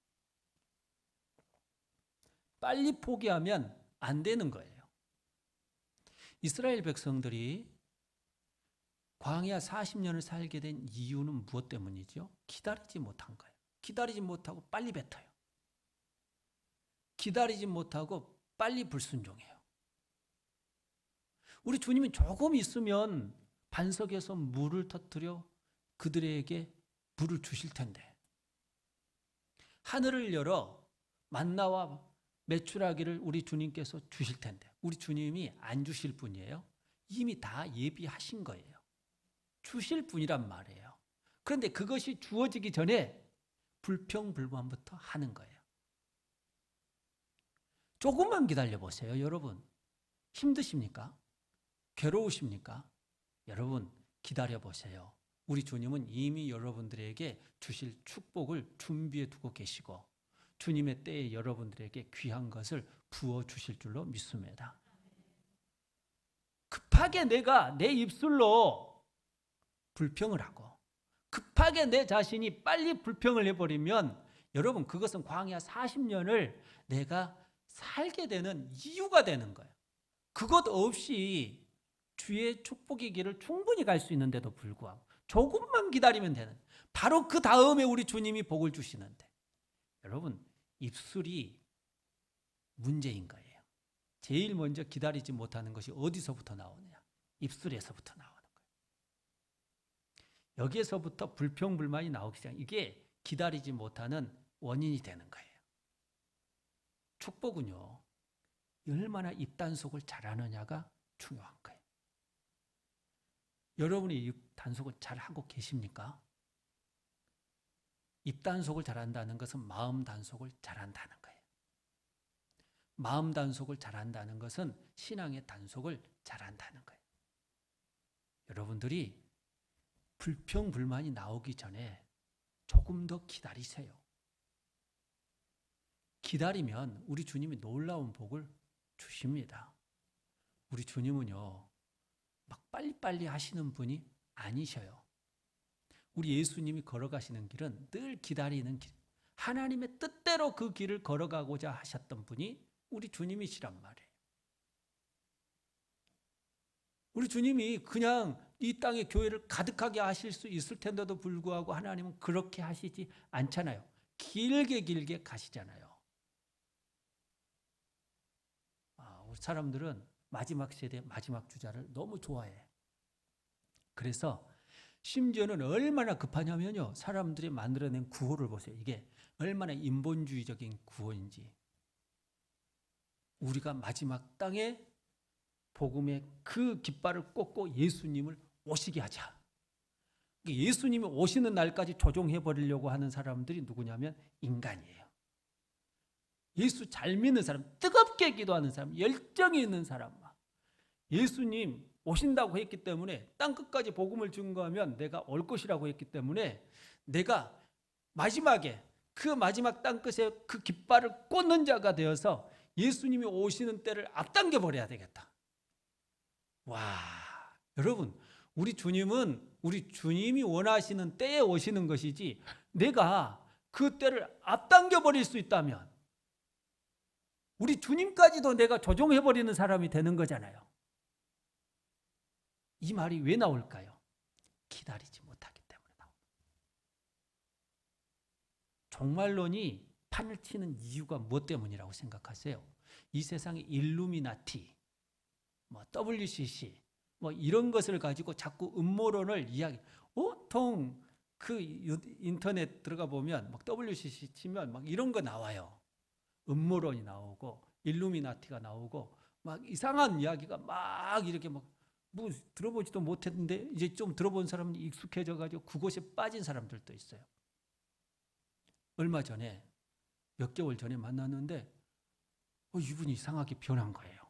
빨리 포기하면 안 되는 거예요. 이스라엘 백성들이 광야 40년을 살게 된 이유는 무엇 때문이죠? 기다리지 못한 거예요. 기다리지 못하고 빨리 뱉어요. 기다리지 못하고 빨리 불순종해요. 우리 주님이 조금 있으면 반석에서 물을 터뜨려 그들에게 물을 주실 텐데, 하늘을 열어 만나와 메추라기를 우리 주님께서 주실 텐데, 우리 주님이 안 주실 분이에요. 이미 다 예비하신 거예요. 주실 분이란 말이에요. 그런데 그것이 주어지기 전에 불평불만부터 하는 거예요. 조금만 기다려 보세요, 여러분. 힘드십니까? 괴로우십니까? 여러분, 기다려 보세요. 우리 주님은 이미 여러분들에게 주실 축복을 준비해 두고 계시고, 주님의 때에 여러분들에게 귀한 것을 부어 주실 줄로 믿습니다. 급하게 내가 내 입술로 불평을 하고, 급하게 내 자신이 빨리 불평을 해버리면, 여러분, 그것은 광야 40년을 내가 살게 되는 이유가 되는 거예요. 그것 없이 주의 축복의 길을 충분히 갈 수 있는데도 불구하고 조금만 기다리면 되는, 바로 그 다음에 우리 주님이 복을 주시는데, 여러분, 입술이 문제인 거예요. 제일 먼저 기다리지 못하는 것이 어디서부터 나오느냐? 입술에서부터 나오는 거예요. 여기에서부터 불평불만이 나오기 시작. 이게 기다리지 못하는 원인이 되는 거예요. 축복은요, 얼마나 입단속을 잘하느냐가 중요한 거예요. 여러분이 입단속을 잘하고 계십니까? 입단속을 잘한다는 것은 마음 단속을 잘한다는 거예요. 마음 단속을 잘한다는 것은 신앙의 단속을 잘한다는 거예요. 여러분들이 불평불만이 나오기 전에 조금 더 기다리세요. 기다리면 우리 주님이 놀라운 복을 주십니다. 우리 주님은요, 막 빨리빨리 하시는 분이 아니셔요. 우리 예수님이 걸어가시는 길은 늘 기다리는 길, 하나님의 뜻대로 그 길을 걸어가고자 하셨던 분이 우리 주님이시란 말이에요. 우리 주님이 그냥 이 땅에 교회를 가득하게 하실 수 있을 텐데도 불구하고 하나님은 그렇게 하시지 않잖아요. 길게 가시잖아요. 우리 사람들은 마지막 세대, 마지막 주자를 너무 좋아해. 그래서 심지어는 얼마나 급하냐면요, 사람들이 만들어낸 구호를 보세요. 이게 얼마나 인본주의적인 구호인지. 우리가 마지막 땅에 복음의 그 깃발을 꽂고 예수님을 오시게 하자. 예수님이 오시는 날까지 조종해 버리려고 하는 사람들이 누구냐면 인간이에요. 예수 잘 믿는 사람, 뜨겁게 기도하는 사람, 열정이 있는 사람, 예수님 오신다고 했기 때문에 땅끝까지 복음을 증거하면 내가 올 것이라고 했기 때문에 내가 마지막에 그 마지막 땅끝에 그 깃발을 꽂는 자가 되어서 예수님이 오시는 때를 앞당겨 버려야 되겠다. 와, 여러분, 우리 주님은 우리 주님이 원하시는 때에 오시는 것이지, 내가 그 때를 앞당겨 버릴 수 있다면 우리 주님까지도 내가 조종해 버리는 사람이 되는 거잖아요. 이 말이 왜 나올까요? 기다리지 못하기 때문에 나옵니다. 종말론이 판을 치는 이유가 무엇 때문이라고 생각하세요? 이 세상의 일루미나티, WCC, 이런 것을 가지고 자꾸 음모론을 이야기. 보통 그 인터넷 들어가 보면 WCC 치면 이런 거 나와요. 음모론이 나오고 일루미나티가 나오고 이상한 이야기가 이렇게 들어보지도 못했는데 이제 좀 들어본 사람이 익숙해져 가지고 그곳에 빠진 사람들도 있어요. 얼마 전에, 몇 개월 전에 만났는데 이분이 이상하게 변한 거예요.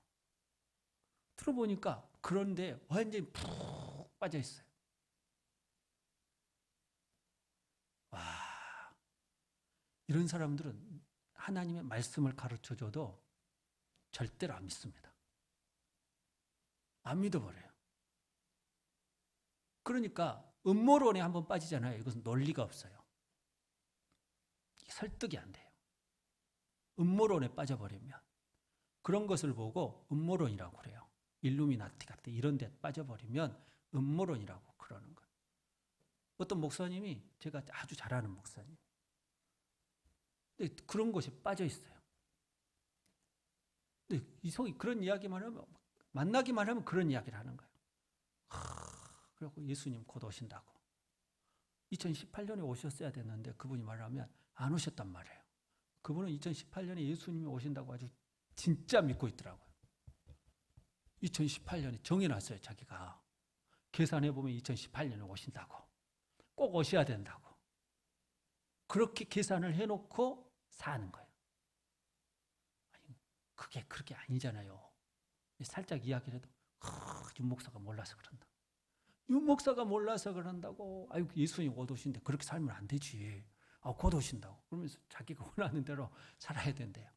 들어보니까 그런데 완전히 푹 빠져 있어요. 와, 이런 사람들은 하나님의 말씀을 가르쳐줘도 절대로 안 믿습니다. 안 믿어버려요. 그러니까 음모론에 한번 빠지잖아요. 이것은 논리가 없어요. 설득이 안 돼요. 음모론에 빠져버리면 그런 것을 보고 음모론이라고 그래요. 일루미나티 같은 이런 데 빠져버리면 음모론이라고 그러는 거예요. 어떤 목사님이 제가 아주 잘 아는 목사님. 근데 그런 것에 빠져 있어요. 근데 이성이 그런 이야기만 하면 만나기만 하면 그런 이야기를 하는 거예요. 그리고 예수님 곧 오신다고. 2018년에 오셨어야 됐는데 그분이 말하면 안 오셨단 말이에요. 그분은 2018년에 예수님이 오신다고 아주 진짜 믿고 있더라고요. 2018년에 정해놨어요. 자기가. 계산해보면 2018년에 오신다고. 꼭 오셔야 된다고. 그렇게 계산을 해놓고 사는 거예요. 아니, 그게 그렇게 아니잖아요. 살짝 이야기를 해도 윤 목사가 몰라서 그런다. 윤 목사가 몰라서 그런다고. 아유, 예수님 곧 오신데 그렇게 살면 안 되지. 곧 오신다고. 그러면서 자기가 원하는 대로 살아야 된대요.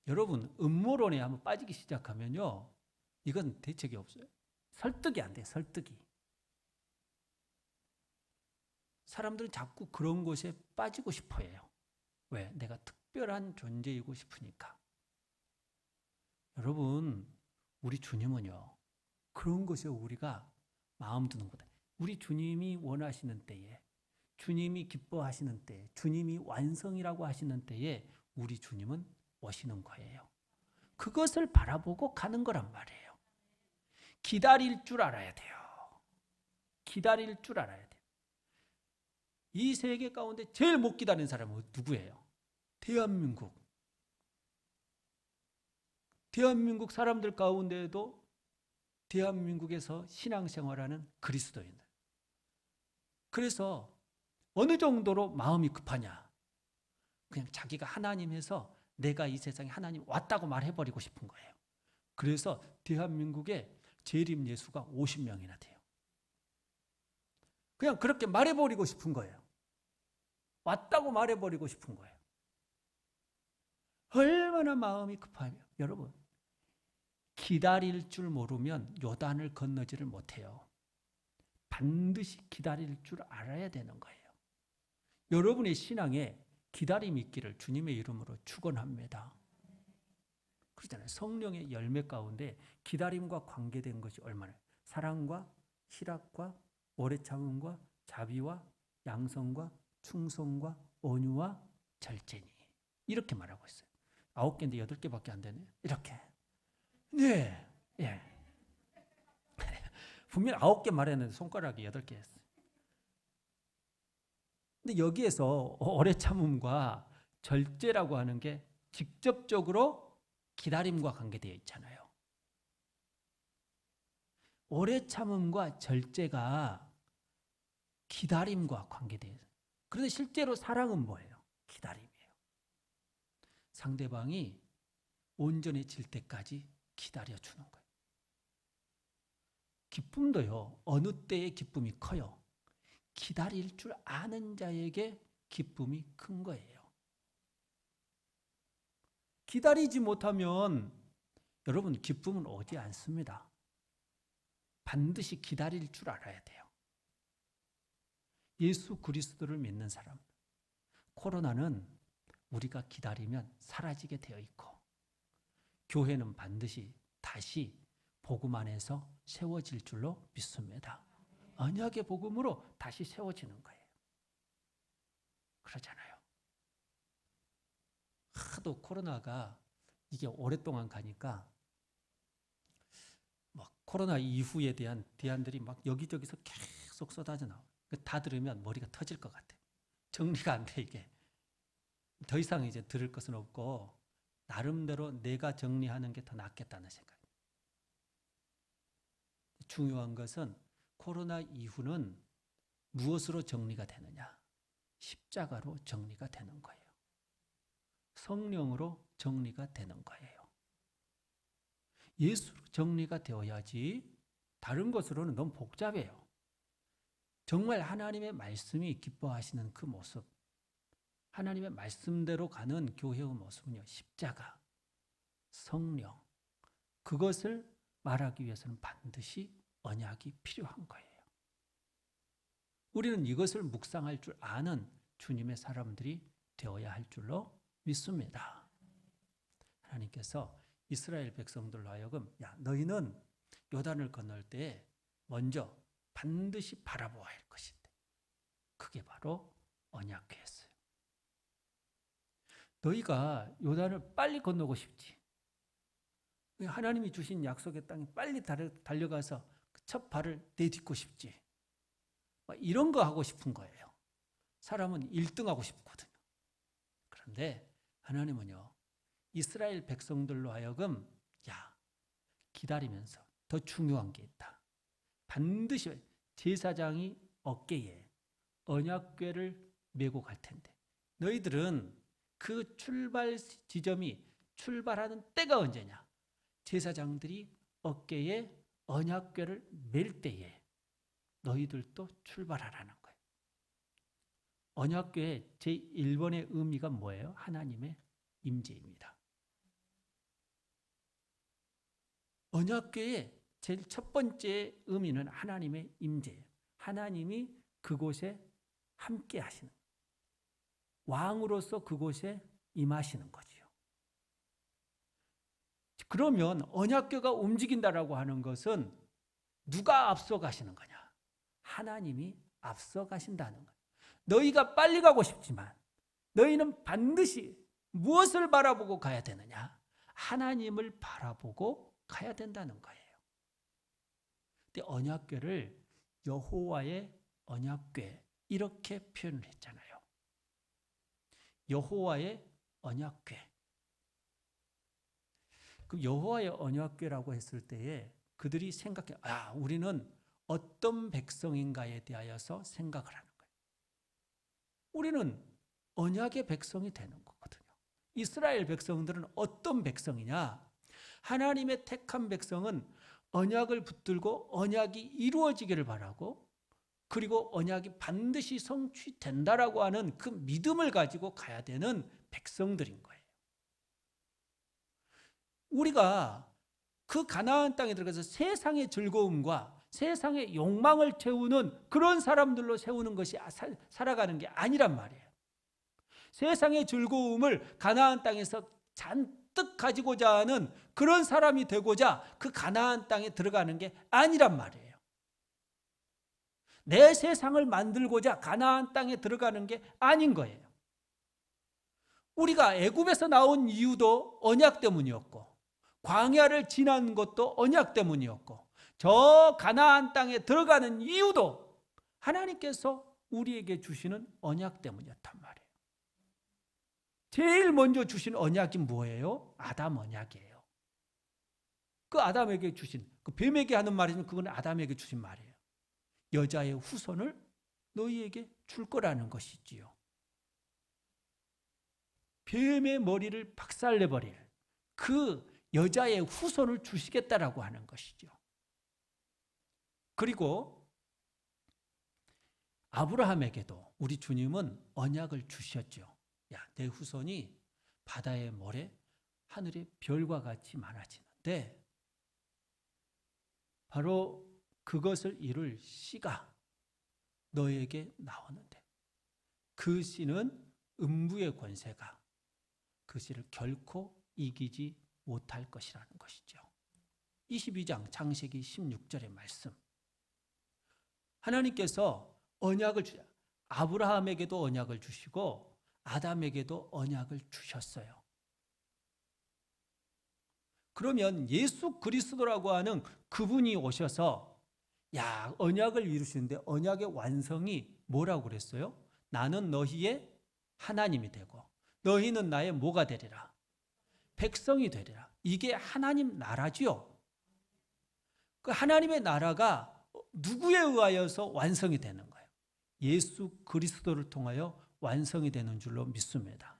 여러분, 음모론에 한번 빠지기 시작하면요, 이건 대책이 없어요. 설득이 안 돼요. 설득이. 사람들은 자꾸 그런 것에 빠지고 싶어 해요. 왜? 내가 특별한 존재이고 싶으니까. 여러분, 우리 주님은요, 그런 것에 우리가 마음 두는 거다. 우리 주님이 원하시는 때에, 주님이 기뻐하시는 때에, 주님이 완성이라고 하시는 때에 우리 주님은 오시는 거예요. 그것을 바라보고 가는 거란 말이에요. 기다릴 줄 알아야 돼요. 기다릴 줄 알아야 돼요. 이 세계 가운데 제일 못 기다리는 사람은 누구예요? 대한민국. 대한민국 사람들 가운데에도 대한민국에서 신앙생활하는 그리스도인들. 그래서 어느 정도로 마음이 급하냐? 그냥 자기가 하나님에서 내가 이 세상에 하나님 왔다고 말해버리고 싶은 거예요. 그래서 대한민국에 재림 예수가 50명이나 돼요. 그냥 그렇게 말해버리고 싶은 거예요. 왔다고 말해버리고 싶은 거예요. 얼마나 마음이 급하며 여러분, 기다릴 줄 모르면 요단을 건너지를 못해요. 반드시 기다릴 줄 알아야 되는 거예요. 여러분의 신앙에 기다림이 있기를 주님의 이름으로 축원합니다. 그렇잖아요. 성령의 열매 가운데 기다림과 관계된 것이 얼마나 사랑과 희락과 오래 참음과 자비와 양성과 충성과 온유와 절제니 이렇게 말하고 있어요. 9개인데 8개밖에 안 되네. 이렇게. 네. 예. 분명 9개 말했는데 손가락이 8개 했어요. 근데 여기에서 오래 참음과 절제라고 하는 게 직접적으로 기다림과 관계되어 있잖아요. 오래 참음과 절제가 기다림과 관계되어 있어요. 그런데 실제로 사랑은 뭐예요? 기다림이에요. 상대방이 온전해질 때까지 기다려주는 거예요. 기쁨도요, 어느 때의 기쁨이 커요? 기다릴 줄 아는 자에게 기쁨이 큰 거예요. 기다리지 못하면 여러분 기쁨은 오지 않습니다. 반드시 기다릴 줄 알아야 돼요. 예수 그리스도를 믿는 사람, 코로나는 우리가 기다리면 사라지게 되어 있고 교회는 반드시 다시 복음 안에서 세워질 줄로 믿습니다. 언약의 복음으로 다시 세워지는 거예요. 그러잖아요. 하도 코로나가 이게 오랫동안 가니까 막 코로나 이후에 대한 대안들이 막 여기저기서 계속 쏟아져 나와요. 다 들으면 머리가 터질 것 같아요. 정리가 안 돼 이게. 더 이상 이제 들을 것은 없고 나름대로 내가 정리하는 게 더 낫겠다는 생각입니다. 중요한 것은 코로나 이후는 무엇으로 정리가 되느냐? 십자가로 정리가 되는 거예요. 성령으로 정리가 되는 거예요. 예수로 정리가 되어야지 다른 것으로는 너무 복잡해요. 정말 하나님의 말씀이 기뻐하시는 그 모습, 하나님의 말씀대로 가는 교회의 모습은요, 십자가, 성령, 그것을 말하기 위해서는 반드시 언약이 필요한 거예요. 우리는 이것을 묵상할 줄 아는 주님의 사람들이 되어야 할 줄로 믿습니다. 하나님께서 이스라엘 백성들로 하여금 야, 너희는 요단을 건널 때 먼저 반드시 바라보아야 할 것인데 그게 바로 언약궤였어요. 너희가 요단을 빨리 건너고 싶지. 하나님이 주신 약속의 땅에 빨리 달려가서 첫 발을 내딛고 싶지. 이런 거 하고 싶은 거예요. 사람은 1등하고 싶거든요. 그런데 하나님은요, 이스라엘 백성들로 하여금 야, 기다리면서 더 중요한 게 있다. 반드시 제사장이 어깨에 언약궤를 메고 갈 텐데 너희들은 그 출발 지점이 출발하는 때가 언제냐? 제사장들이 어깨에 언약궤를 맬 때에 너희들도 출발하라는 거예요. 언약궤의 제1번의 의미가 뭐예요? 하나님의 임재입니다. 언약궤의 제일 첫 번째 의미는 하나님의 임재예요. 하나님이 그곳에 함께 하시는, 왕으로서 그곳에 임하시는 거지요. 그러면 언약궤가 움직인다라고 하는 것은 누가 앞서 가시는 거냐? 하나님이 앞서 가신다는 거예요. 너희가 빨리 가고 싶지만 너희는 반드시 무엇을 바라보고 가야 되느냐? 하나님을 바라보고 가야 된다는 거예요. 근데 언약궤를 여호와의 언약궤 이렇게 표현을 했잖아요. 여호와의 언약궤. 그 여호와의 언약궤라고 했을 때에 그들이 생각해, 우리는 어떤 백성인가에 대하여서 생각을 하는 거예요. 우리는 언약의 백성이 되는 거거든요. 이스라엘 백성들은 어떤 백성이냐? 하나님의 택한 백성은 언약을 붙들고 언약이 이루어지기를 바라고 그리고 언약이 반드시 성취된다라고 하는 그 믿음을 가지고 가야 되는 백성들인 거예요. 우리가 그 가나안 땅에 들어가서 세상의 즐거움과 세상의 욕망을 채우는 그런 사람들로 세우는 것이 살아가는 게 아니란 말이에요. 세상의 즐거움을 가나안 땅에서 잔뜩 가지고자 하는 그런 사람이 되고자 그 가나안 땅에 들어가는 게 아니란 말이에요. 내 세상을 만들고자 가나안 땅에 들어가는 게 아닌 거예요. 우리가 애굽에서 나온 이유도 언약 때문이었고 광야를 지난 것도 언약 때문이었고 저 가나안 땅에 들어가는 이유도 하나님께서 우리에게 주시는 언약 때문이었단 말이에요. 제일 먼저 주신 언약이 뭐예요? 아담 언약이에요. 그 아담에게 주신, 그 뱀에게 하는 말이지만 그건 아담에게 주신 말이에요. 여자의 후손을 너희에게 줄 거라는 것이지요. 뱀의 머리를 박살내버릴 그 여자의 후손을 주시겠다라고 하는 것이죠. 그리고 아브라함에게도 우리 주님은 언약을 주셨죠. 야, 내 후손이 바다의 모래, 하늘의 별과 같이 많아지는데 바로 그것을 이룰 씨가 너에게 나오는데 그 씨는 음부의 권세가 그 씨를 결코 이기지 못할 것이라는 것이죠. 22장 창세기 16절의 말씀. 하나님께서 언약을 주셨어요. 아브라함에게도 언약을 주시고 아담에게도 언약을 주셨어요. 그러면 예수 그리스도라고 하는 그분이 오셔서 언약을 이루시는데 언약의 완성이 뭐라고 그랬어요? 나는 너희의 하나님이 되고 너희는 나의 뭐가 되리라? 백성이 되리라. 이게 하나님 나라지요. 그 하나님의 나라가 누구에 의하여서 완성이 되는 거예요? 예수 그리스도를 통하여 완성이 되는 줄로 믿습니다.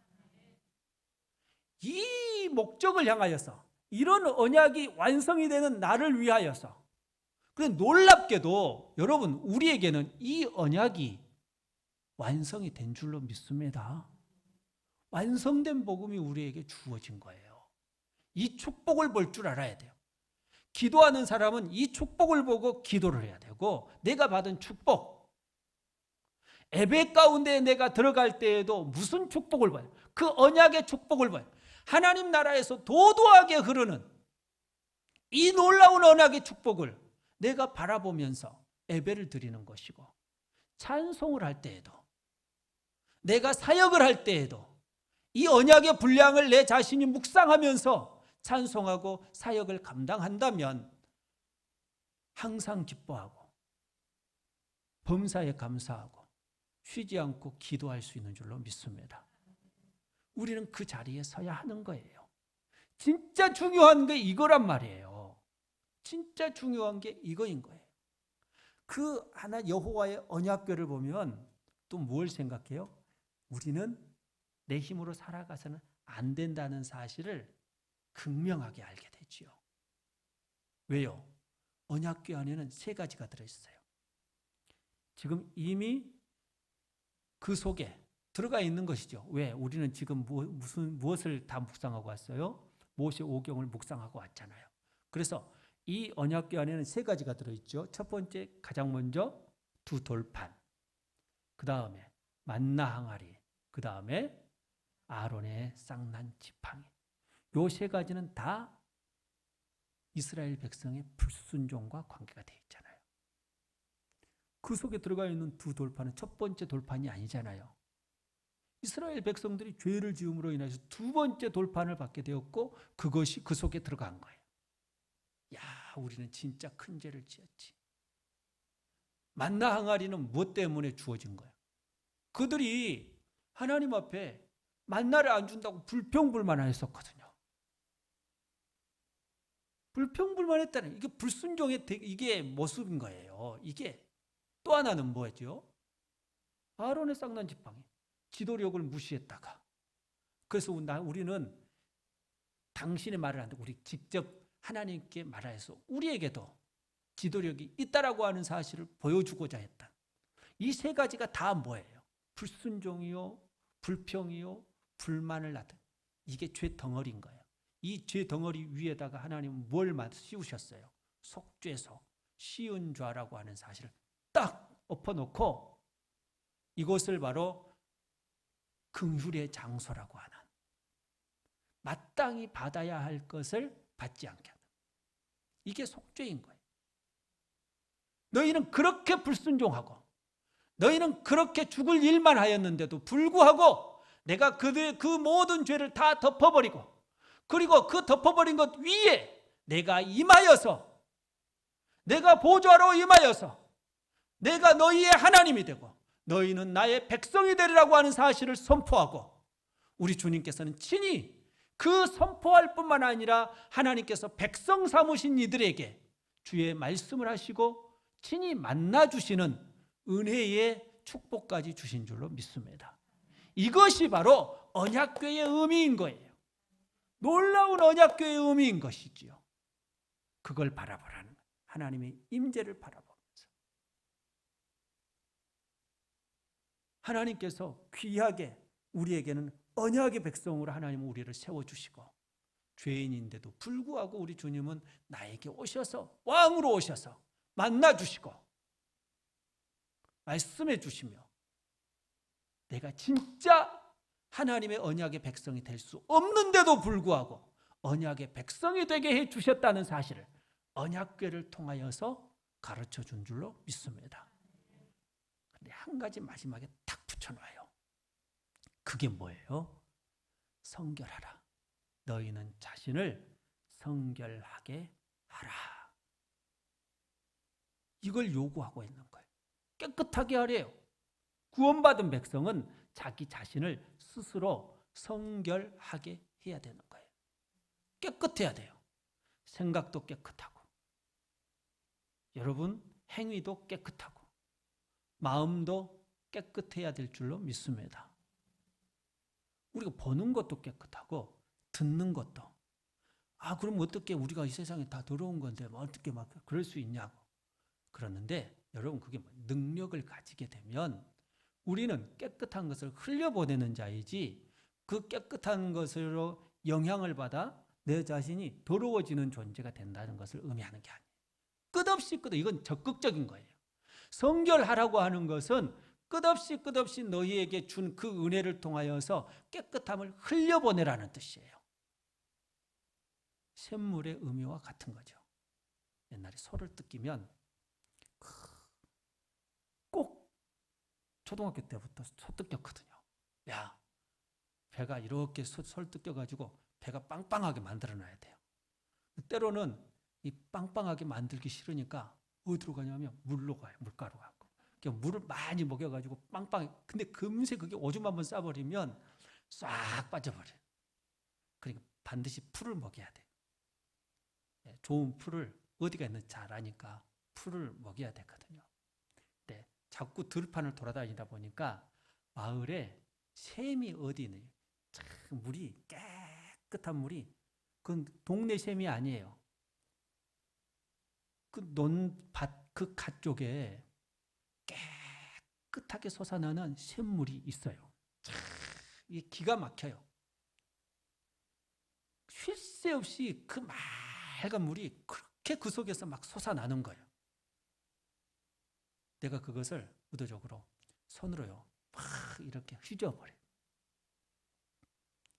이 목적을 향하여서 이런 언약이 완성이 되는 나를 위하여서 그런데 놀랍게도 여러분 우리에게는 이 언약이 완성이 된 줄로 믿습니다. 완성된 복음이 우리에게 주어진 거예요. 이 축복을 볼 줄 알아야 돼요. 기도하는 사람은 이 축복을 보고 기도를 해야 되고 내가 받은 축복 예배 가운데 내가 들어갈 때에도 무슨 축복을 봐요? 그 언약의 축복을 봐요. 하나님 나라에서 도도하게 흐르는 이 놀라운 언약의 축복을 내가 바라보면서 예배를 드리는 것이고, 찬송을 할 때에도, 내가 사역을 할 때에도 이 언약의 분량을 내 자신이 묵상하면서 찬송하고 사역을 감당한다면 항상 기뻐하고 범사에 감사하고 쉬지 않고 기도할 수 있는 줄로 믿습니다. 우리는 그 자리에 서야 하는 거예요. 진짜 중요한 게 이거란 말이에요. 진짜 중요한 게 이거인 거예요. 그 하나 여호와의 언약궤를 보면 또 뭘 생각해요? 우리는 내 힘으로 살아가서는 안 된다는 사실을 극명하게 알게 되지요. 왜요? 언약궤 안에는 세 가지가 들어있어요. 지금 이미 그 속에 들어가 있는 것이죠. 왜? 우리는 지금 무엇을 다 묵상하고 왔어요? 모세 오경을 묵상하고 왔잖아요. 그래서 이 언약궤 안에는 세 가지가 들어있죠. 첫 번째, 가장 먼저 두 돌판, 그 다음에 만나 항아리, 그 다음에 아론의 쌍난 지팡이. 요 세 가지는 다 이스라엘 백성의 불순종과 관계가 되어 있잖아요. 그 속에 들어가 있는 두 돌판은 첫 번째 돌판이 아니잖아요. 이스라엘 백성들이 죄를 지음으로 인해서 두 번째 돌판을 받게 되었고, 그것이 그 속에 들어간 거예요. 야, 우리는 진짜 큰 죄를 지었지. 만나 항아리는 무엇 때문에 주어진 거예요? 그들이 하나님 앞에 만나를 안 준다고 불평불만했었거든요. 불평불만했다는 이게 불순종의 이게 모습인 거예요. 이게 또 하나는 뭐였죠? 아론의 쌍난 지팡이, 지도력을 무시했다가, 그래서 우리는 당신의 말을 안 듣고 우리 직접 하나님께 말하여서 우리에게도 지도력이 있다라고 하는 사실을 보여주고자 했다. 이 세 가지가 다 뭐예요? 불순종이요, 불평이요, 불만을 낳던, 이게 죄 덩어리인 거예요. 이 죄 덩어리 위에다가 하나님은 뭘 씌우셨어요? 속죄소, 쉬운 죄라고 하는 사실을 딱 엎어놓고 이것을 바로 긍휼의 장소라고 하는, 마땅히 받아야 할 것을 받지 않게 하는, 이게 속죄인 거예요. 너희는 그렇게 불순종하고 너희는 그렇게 죽을 일만 하였는데도 불구하고 내가 그 모든 죄를 다 덮어버리고, 그리고 그 덮어버린 것 위에 내가 임하여서, 내가 보좌로 임하여서 내가 너희의 하나님이 되고 너희는 나의 백성이 되리라고 하는 사실을 선포하고, 우리 주님께서는 친히 그 선포할 뿐만 아니라 하나님께서 백성 삼으신 이들에게 주의 말씀을 하시고 친히 만나주시는 은혜의 축복까지 주신 줄로 믿습니다. 이것이 바로 언약궤의 의미인 거예요. 놀라운 언약궤의 의미인 것이지요. 그걸 바라보라는 거예요. 하나님의 임재를 바라보면서 하나님께서 귀하게 우리에게는 언약의 백성으로 하나님은 우리를 세워주시고, 죄인인데도 불구하고 우리 주님은 나에게 오셔서, 왕으로 오셔서 만나주시고 말씀해 주시며, 내가 진짜 하나님의 언약의 백성이 될 수 없는데도 불구하고 언약의 백성이 되게 해 주셨다는 사실을 언약궤를 통하여서 가르쳐 준 줄로 믿습니다. 그런데 한 가지 마지막에 탁 붙여놔요. 그게 뭐예요? 성결하라. 너희는 자신을 성결하게 하라. 이걸 요구하고 있는 거예요. 깨끗하게 하래요. 구원받은 백성은 자기 자신을 스스로 성결하게 해야 되는 거예요. 깨끗해야 돼요. 생각도 깨끗하고, 여러분 행위도 깨끗하고, 마음도 깨끗해야 될 줄로 믿습니다. 우리가 보는 것도 깨끗하고 듣는 것도, 그럼 어떻게 우리가 이 세상에 다 더러운 건데 어떻게 막 그럴 수 있냐고. 그러는데 여러분, 그게 능력을 가지게 되면 우리는 깨끗한 것을 흘려보내는 자이지, 그 깨끗한 것으로 영향을 받아 내 자신이 더러워지는 존재가 된다는 것을 의미하는 게 아니에요. 끝없이 이건 적극적인 거예요. 성결하라고 하는 것은 끝없이 너희에게 준 그 은혜를 통하여서 깨끗함을 흘려보내라는 뜻이에요. 샘물의 의미와 같은 거죠. 옛날에 소를 뜯기면 꼭 초등학교 때부터 소 뜯겼거든요. 야, 배가 이렇게 솔 뜯겨가지고 배가 빵빵하게 만들어놔야 돼요. 때로는 이 빵빵하게 만들기 싫으니까 어디로 가냐면 물로 가요. 물가로 가고. 물을 많이 먹여가지고 빵빵해. 근데 금세 그게 오줌 한번 싸버리면 싹 빠져버려요. 그러니까 반드시 풀을 먹여야 돼요. 좋은 풀을 어디가 있는지 잘 아니까 풀을 먹여야 되거든요. 네, 자꾸 들판을 돌아다니다 보니까 마을에 샘이 어디 있느냐. 물이 깨끗한 물이 그건 동네 샘이 아니에요. 그 논밭 그 갓 쪽에 깨끗하게 솟아나는 샘물이 있어요. 이게 기가 막혀요. 쉴 새 없이 그 맑은 물이 그렇게 그 속에서 막 솟아나는 거예요. 내가 그것을 의도적으로 손으로요 막 이렇게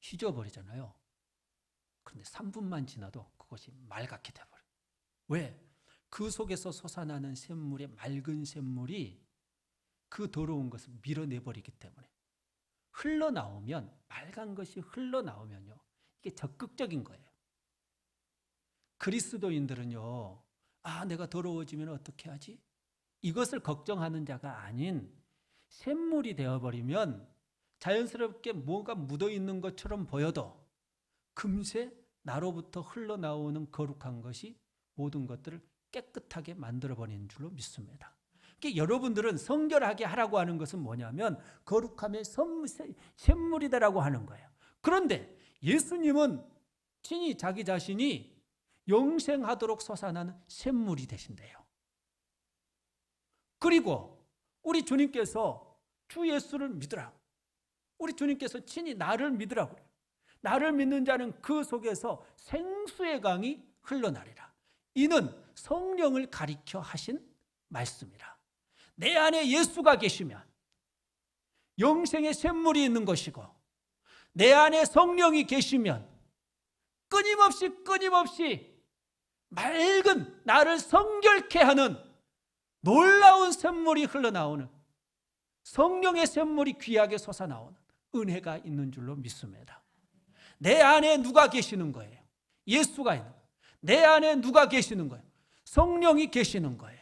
휘저어버리잖아요. 그런데 3분만 지나도 그것이 맑게 돼버려요. 왜? 그 속에서 솟아나는 샘물의 맑은 샘물이 그 더러운 것을 밀어내버리기 때문에 흘러나오면, 빨간 것이 흘러나오면요 이게 적극적인 거예요. 그리스도인들은요, 내가 더러워지면 어떻게 하지? 이것을 걱정하는 자가 아닌, 샘물이 되어버리면 자연스럽게 뭐가 묻어있는 것처럼 보여도 금세 나로부터 흘러나오는 거룩한 것이 모든 것들을 깨끗하게 만들어버리는 줄로 믿습니다. 그러니까 여러분들은 성결하게 하라고 하는 것은 뭐냐면 거룩함의 샘물이다라고 하는 거예요. 그런데 예수님은 친히 자기 자신이 영생하도록 솟아나는 샘물이 되신대요. 그리고 우리 주님께서 주 예수를 믿으라. 우리 주님께서 친히 나를 믿으라고 그래요. 나를 믿는 자는 그 속에서 생수의 강이 흘러나리라. 이는 성령을 가리켜 하신 말씀이라. 내 안에 예수가 계시면 영생의 샘물이 있는 것이고, 내 안에 성령이 계시면 끊임없이 맑은 나를 성결케 하는 놀라운 샘물이 흘러나오는, 성령의 샘물이 귀하게 솟아나오는 은혜가 있는 줄로 믿습니다. 내 안에 누가 계시는 거예요? 예수가 있는 거예요. 내 안에 누가 계시는 거예요? 성령이 계시는 거예요.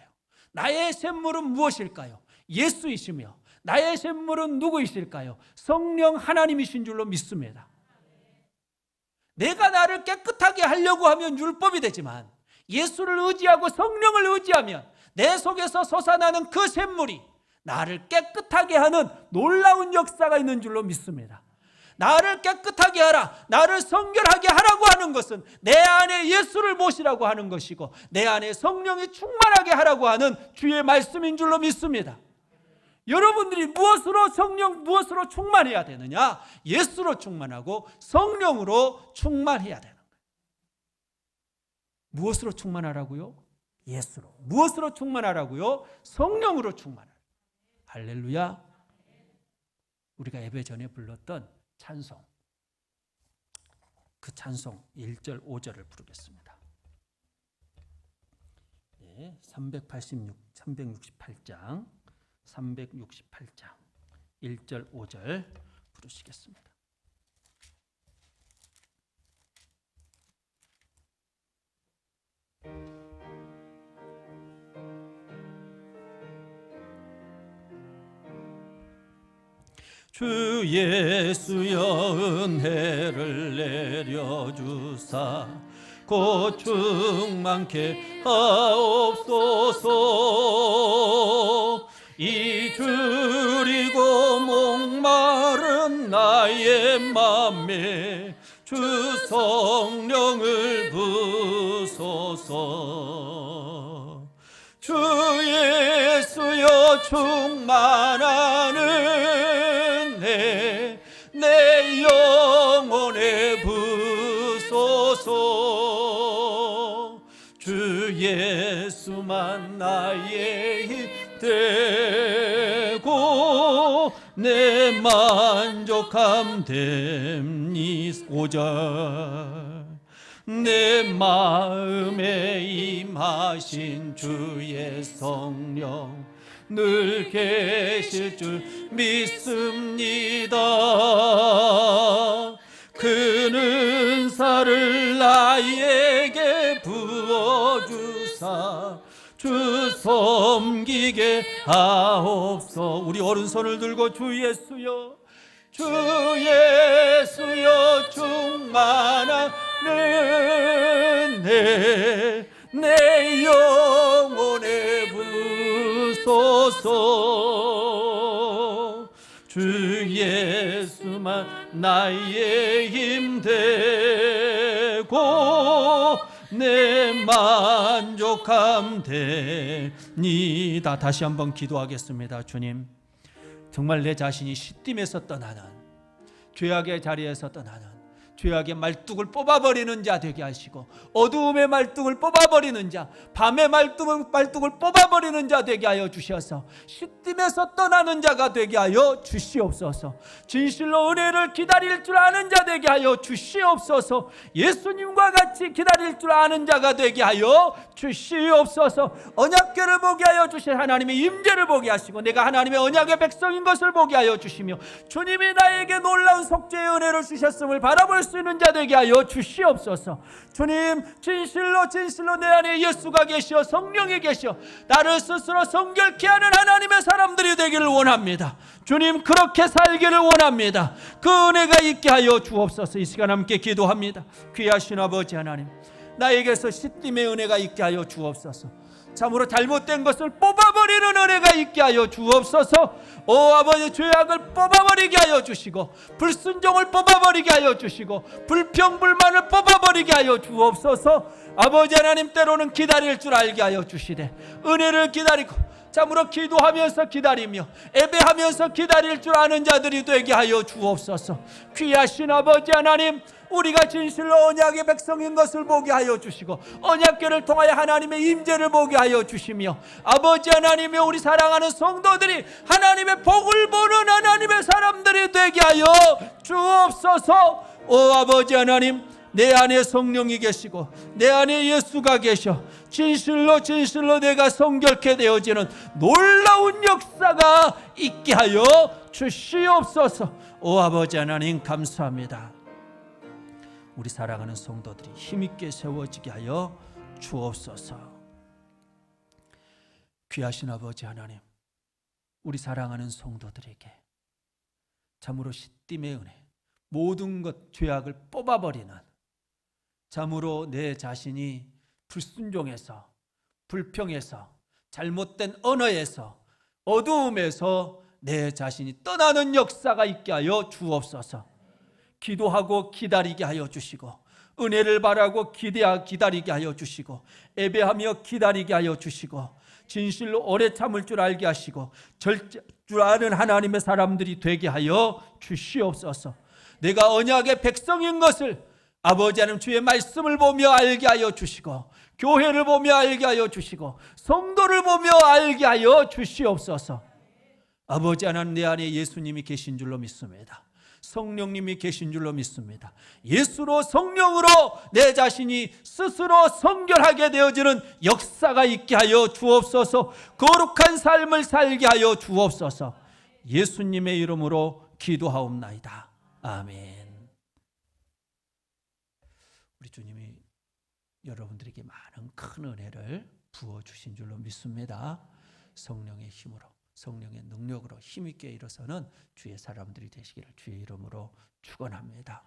나의 샘물은 무엇일까요? 예수이시며, 나의 샘물은 누구이실까요? 성령 하나님이신 줄로 믿습니다. 내가 나를 깨끗하게 하려고 하면 율법이 되지만, 예수를 의지하고 성령을 의지하면 내 속에서 솟아나는 그 샘물이 나를 깨끗하게 하는 놀라운 역사가 있는 줄로 믿습니다. 나를 깨끗하게 하라, 나를 성결하게 하라고 하는 것은 내 안에 예수를 모시라고 하는 것이고, 내 안에 성령이 충만하게 하라고 하는 주의 말씀인 줄로 믿습니다. 여러분들이 무엇으로 충만해야 되느냐? 예수로 충만하고 성령으로 충만해야 되는 거예요. 무엇으로 충만하라고요? 예수로. 무엇으로 충만하라고요? 성령으로 충만하라. 할렐루야. 우리가 예배 전에 불렀던 찬송, 그 찬송 1절 5절을 부르겠습니다. 368장 1절 5절 부르시겠습니다. 주 예수여 은혜를 내려주사 곧 충만케 하옵소서. 이주리고 목마른 나의 맘에 주 성령을 부소서. 주 예수여 충만한 내 영혼에 부소서. 주 예수만 나의 힘 되고 내 만족함 됨니 5절 내 마음에 임하신 주의 성령 늘 계실 줄 믿습니다. 그 은사를 나에게 부어주사 주 섬기게 하옵소. 우리 오른손을 들고 주 예수여 주 예수여 충만한 은혜 내 영혼에 부소서. 주 예수만 나의 힘 되고 내 만족함 되니다. 다시 한번 기도하겠습니다. 주님, 정말 내 자신이 시딤에서 떠나는, 죄악의 자리에서 떠나는, 죄악의 말뚝을 뽑아버리는 자 되게 하시고, 어두움의 말뚝을 뽑아버리는 자, 밤의 말뚝을 뽑아버리는 자 되게 하여 주셔서 시딤에서 떠나는 자가 되게 하여 주시옵소서. 진실로 은혜를 기다릴 줄 아는 자 되게 하여 주시옵소서. 예수님과 같이 기다릴 줄 아는 자가 되게 하여 주시옵소서. 언약궤를 보게 하여 주실 하나님의 임재를 보게 하시고, 내가 하나님의 언약의 백성인 것을 보게 하여 주시며, 주님이 나에게 놀라운 속죄의 은혜를 주셨음을 바라볼 수 있는 자 되게 하여 주시옵소서. 주님, 진실로 내 안에 예수가 계시어 성령이 계시어 나를 스스로 성결케 하는 하나님의 사람들이 되기를 원합니다. 주님, 그렇게 살기를 원합니다. 그 은혜가 있게 하여 주옵소서. 이 시간 함께 기도합니다. 귀하신 아버지 하나님, 나에게서 시딤의 은혜가 있게 하여 주옵소서. 참으로 잘못된 것을 뽑아버리는 은혜가 있게 하여 주옵소서. 오 아버지, 죄악을 뽑아버리게 하여 주시고, 불순종을 뽑아버리게 하여 주시고, 불평불만을 뽑아버리게 하여 주옵소서. 아버지 하나님, 때로는 기다릴 줄 알게 하여 주시되, 은혜를 기다리고 참으로 기도하면서 기다리며 예배하면서 기다릴 줄 아는 자들이 되게 하여 주옵소서. 귀하신 아버지 하나님, 우리가 진실로 언약의 백성인 것을 보게 하여 주시고, 언약궤를 통하여 하나님의 임재를 보게 하여 주시며, 아버지 하나님이 우리 사랑하는 성도들이 하나님의 복을 보는 하나님의 사람들이 되게 하여 주옵소서. 오 아버지 하나님, 내 안에 성령이 계시고 내 안에 예수가 계셔 진실로 내가 성결케 되어지는 놀라운 역사가 있게 하여 주시옵소서. 오 아버지 하나님, 감사합니다. 우리 사랑하는 성도들이 힘있게 세워지게 하여 주옵소서. 귀하신 아버지 하나님, 우리 사랑하는 성도들에게 참으로 시딤의 은혜, 모든 것 죄악을 뽑아버리는, 참으로 내 자신이 불순종해서, 불평해서, 잘못된 언어에서, 어두움에서 내 자신이 떠나는 역사가 있게 하여 주옵소서. 기도하고 기다리게 하여 주시고, 은혜를 바라고 기다리게 하여 주시고, 예배하며 기다리게 하여 주시고, 진실로 오래 참을 줄 알게 하시고, 절제할 줄 아는 하나님의 사람들이 되게 하여 주시옵소서. 내가 언약의 백성인 것을 아버지 하나님, 주의 말씀을 보며 알게 하여 주시고, 교회를 보며 알게 하여 주시고, 성도를 보며 알게 하여 주시옵소서. 아버지 하나님, 내 안에 예수님이 계신 줄로 믿습니다. 성령님이 계신 줄로 믿습니다. 예수로, 성령으로 내 자신이 스스로 성결하게 되어지는 역사가 있게 하여 주옵소서. 거룩한 삶을 살게 하여 주옵소서. 예수님의 이름으로 기도하옵나이다. 아멘. 우리 주님이 여러분들에게 많은 큰 은혜를 부어주신 줄로 믿습니다. 성령의 힘으로, 성령의 능력으로 힘있게 일어서는 주의 사람들이 되시기를 주의 이름으로 축원합니다.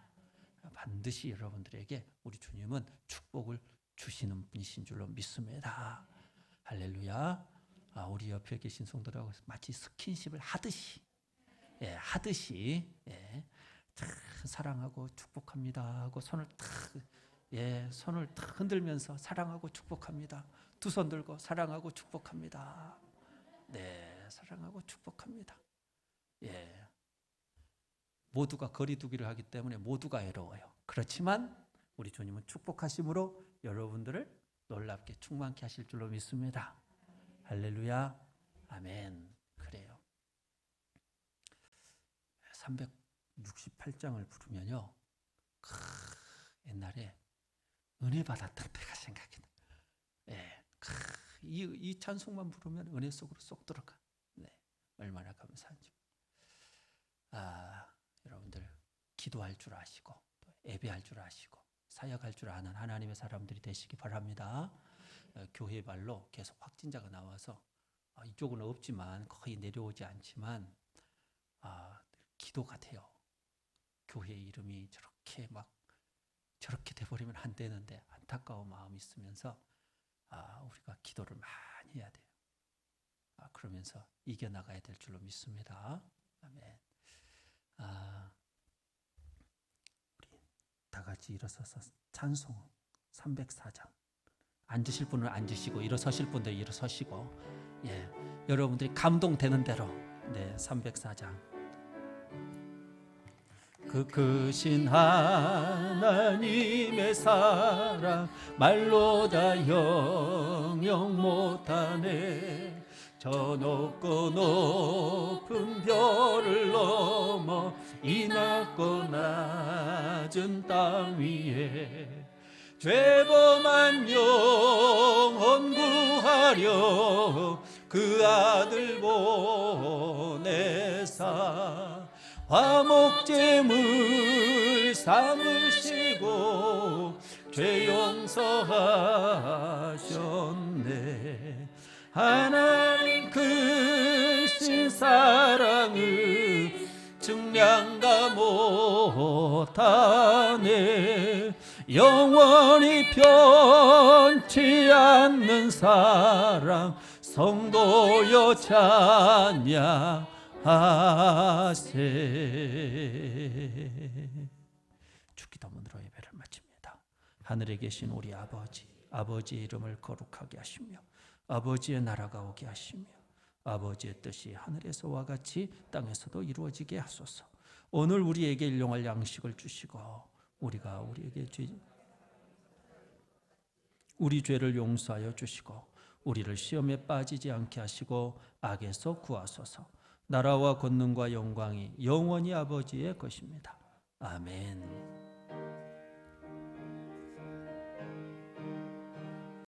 반드시 여러분들에게 우리 주님은 축복을 주시는 분이신 줄로 믿습니다. 할렐루야. 우리 옆에 계신 성도들하고 마치 스킨십을 하듯이, 사랑하고 축복합니다 하고 손을 탁 흔들면서 사랑하고 축복합니다. 두 손 들고 사랑하고 축복합니다. 사랑하고 축복합니다. 모두가 거리두기를 하기 때문에 모두가 외로워요. 그렇지만 우리 주님은 축복하심으로 여러분들을 놀랍게 충만케 하실 줄로 믿습니다. 할렐루야. 아멘. 그래요. 368장을 부르면요, 옛날에 은혜 받았던 때가 생각이 나. 예, 이 찬송만 부르면 은혜 속으로 쏙 들어가. 네, 얼마나 감사한지. 여러분들 기도할 줄 아시고 또 예배할 줄 아시고 사역할 줄 아는 하나님의 사람들이 되시기 바랍니다. 교회 발로 계속 확진자가 나와서 이쪽은 없지만 거의 내려오지 않지만 기도가 돼요. 교회 이름이 저렇게 돼버리면 안 되는데 안타까운 마음이 있으면서 우리가 기도를 많이 해야 돼요. 그러면서 이겨나가야 될 줄로 믿습니다. 아멘. 우리 다 같이 일어서서 찬송 304장. 앉으실 분은 앉으시고 일어서실 분들 일어서시고, 예, 여러분들이 감동되는 대로, 네, 304장. 그 크신 하나님의 사랑 말로 다 영영 못하네. 저 높고 높은 별을 넘어 이 낮고 낮은 땅 위에 죄범한 영혼 구하려 그 아들 보내사 화목제물 삼으시고 죄 용서하셨네. 하나님 크신 사랑을 증량가 못하네. 영원히 변치 않는 사랑 성도여 찬양하세. 주기도문으로 예배를 마칩니다. 하늘에 계신 우리 아버지, 아버지의 이름을 거룩하게 하시며 아버지의 나라가 오게 하시며 아버지의 뜻이 하늘에서와 같이 땅에서도 이루어지게 하소서. 오늘 우리에게 일용할 양식을 주시고 우리가 우리에게 우리 죄를 용서하여 주시고 우리를 시험에 빠지지 않게 하시고 악에서 구하소서. 나라와 권능과 영광이 영원히 아버지의 것입니다. 아멘.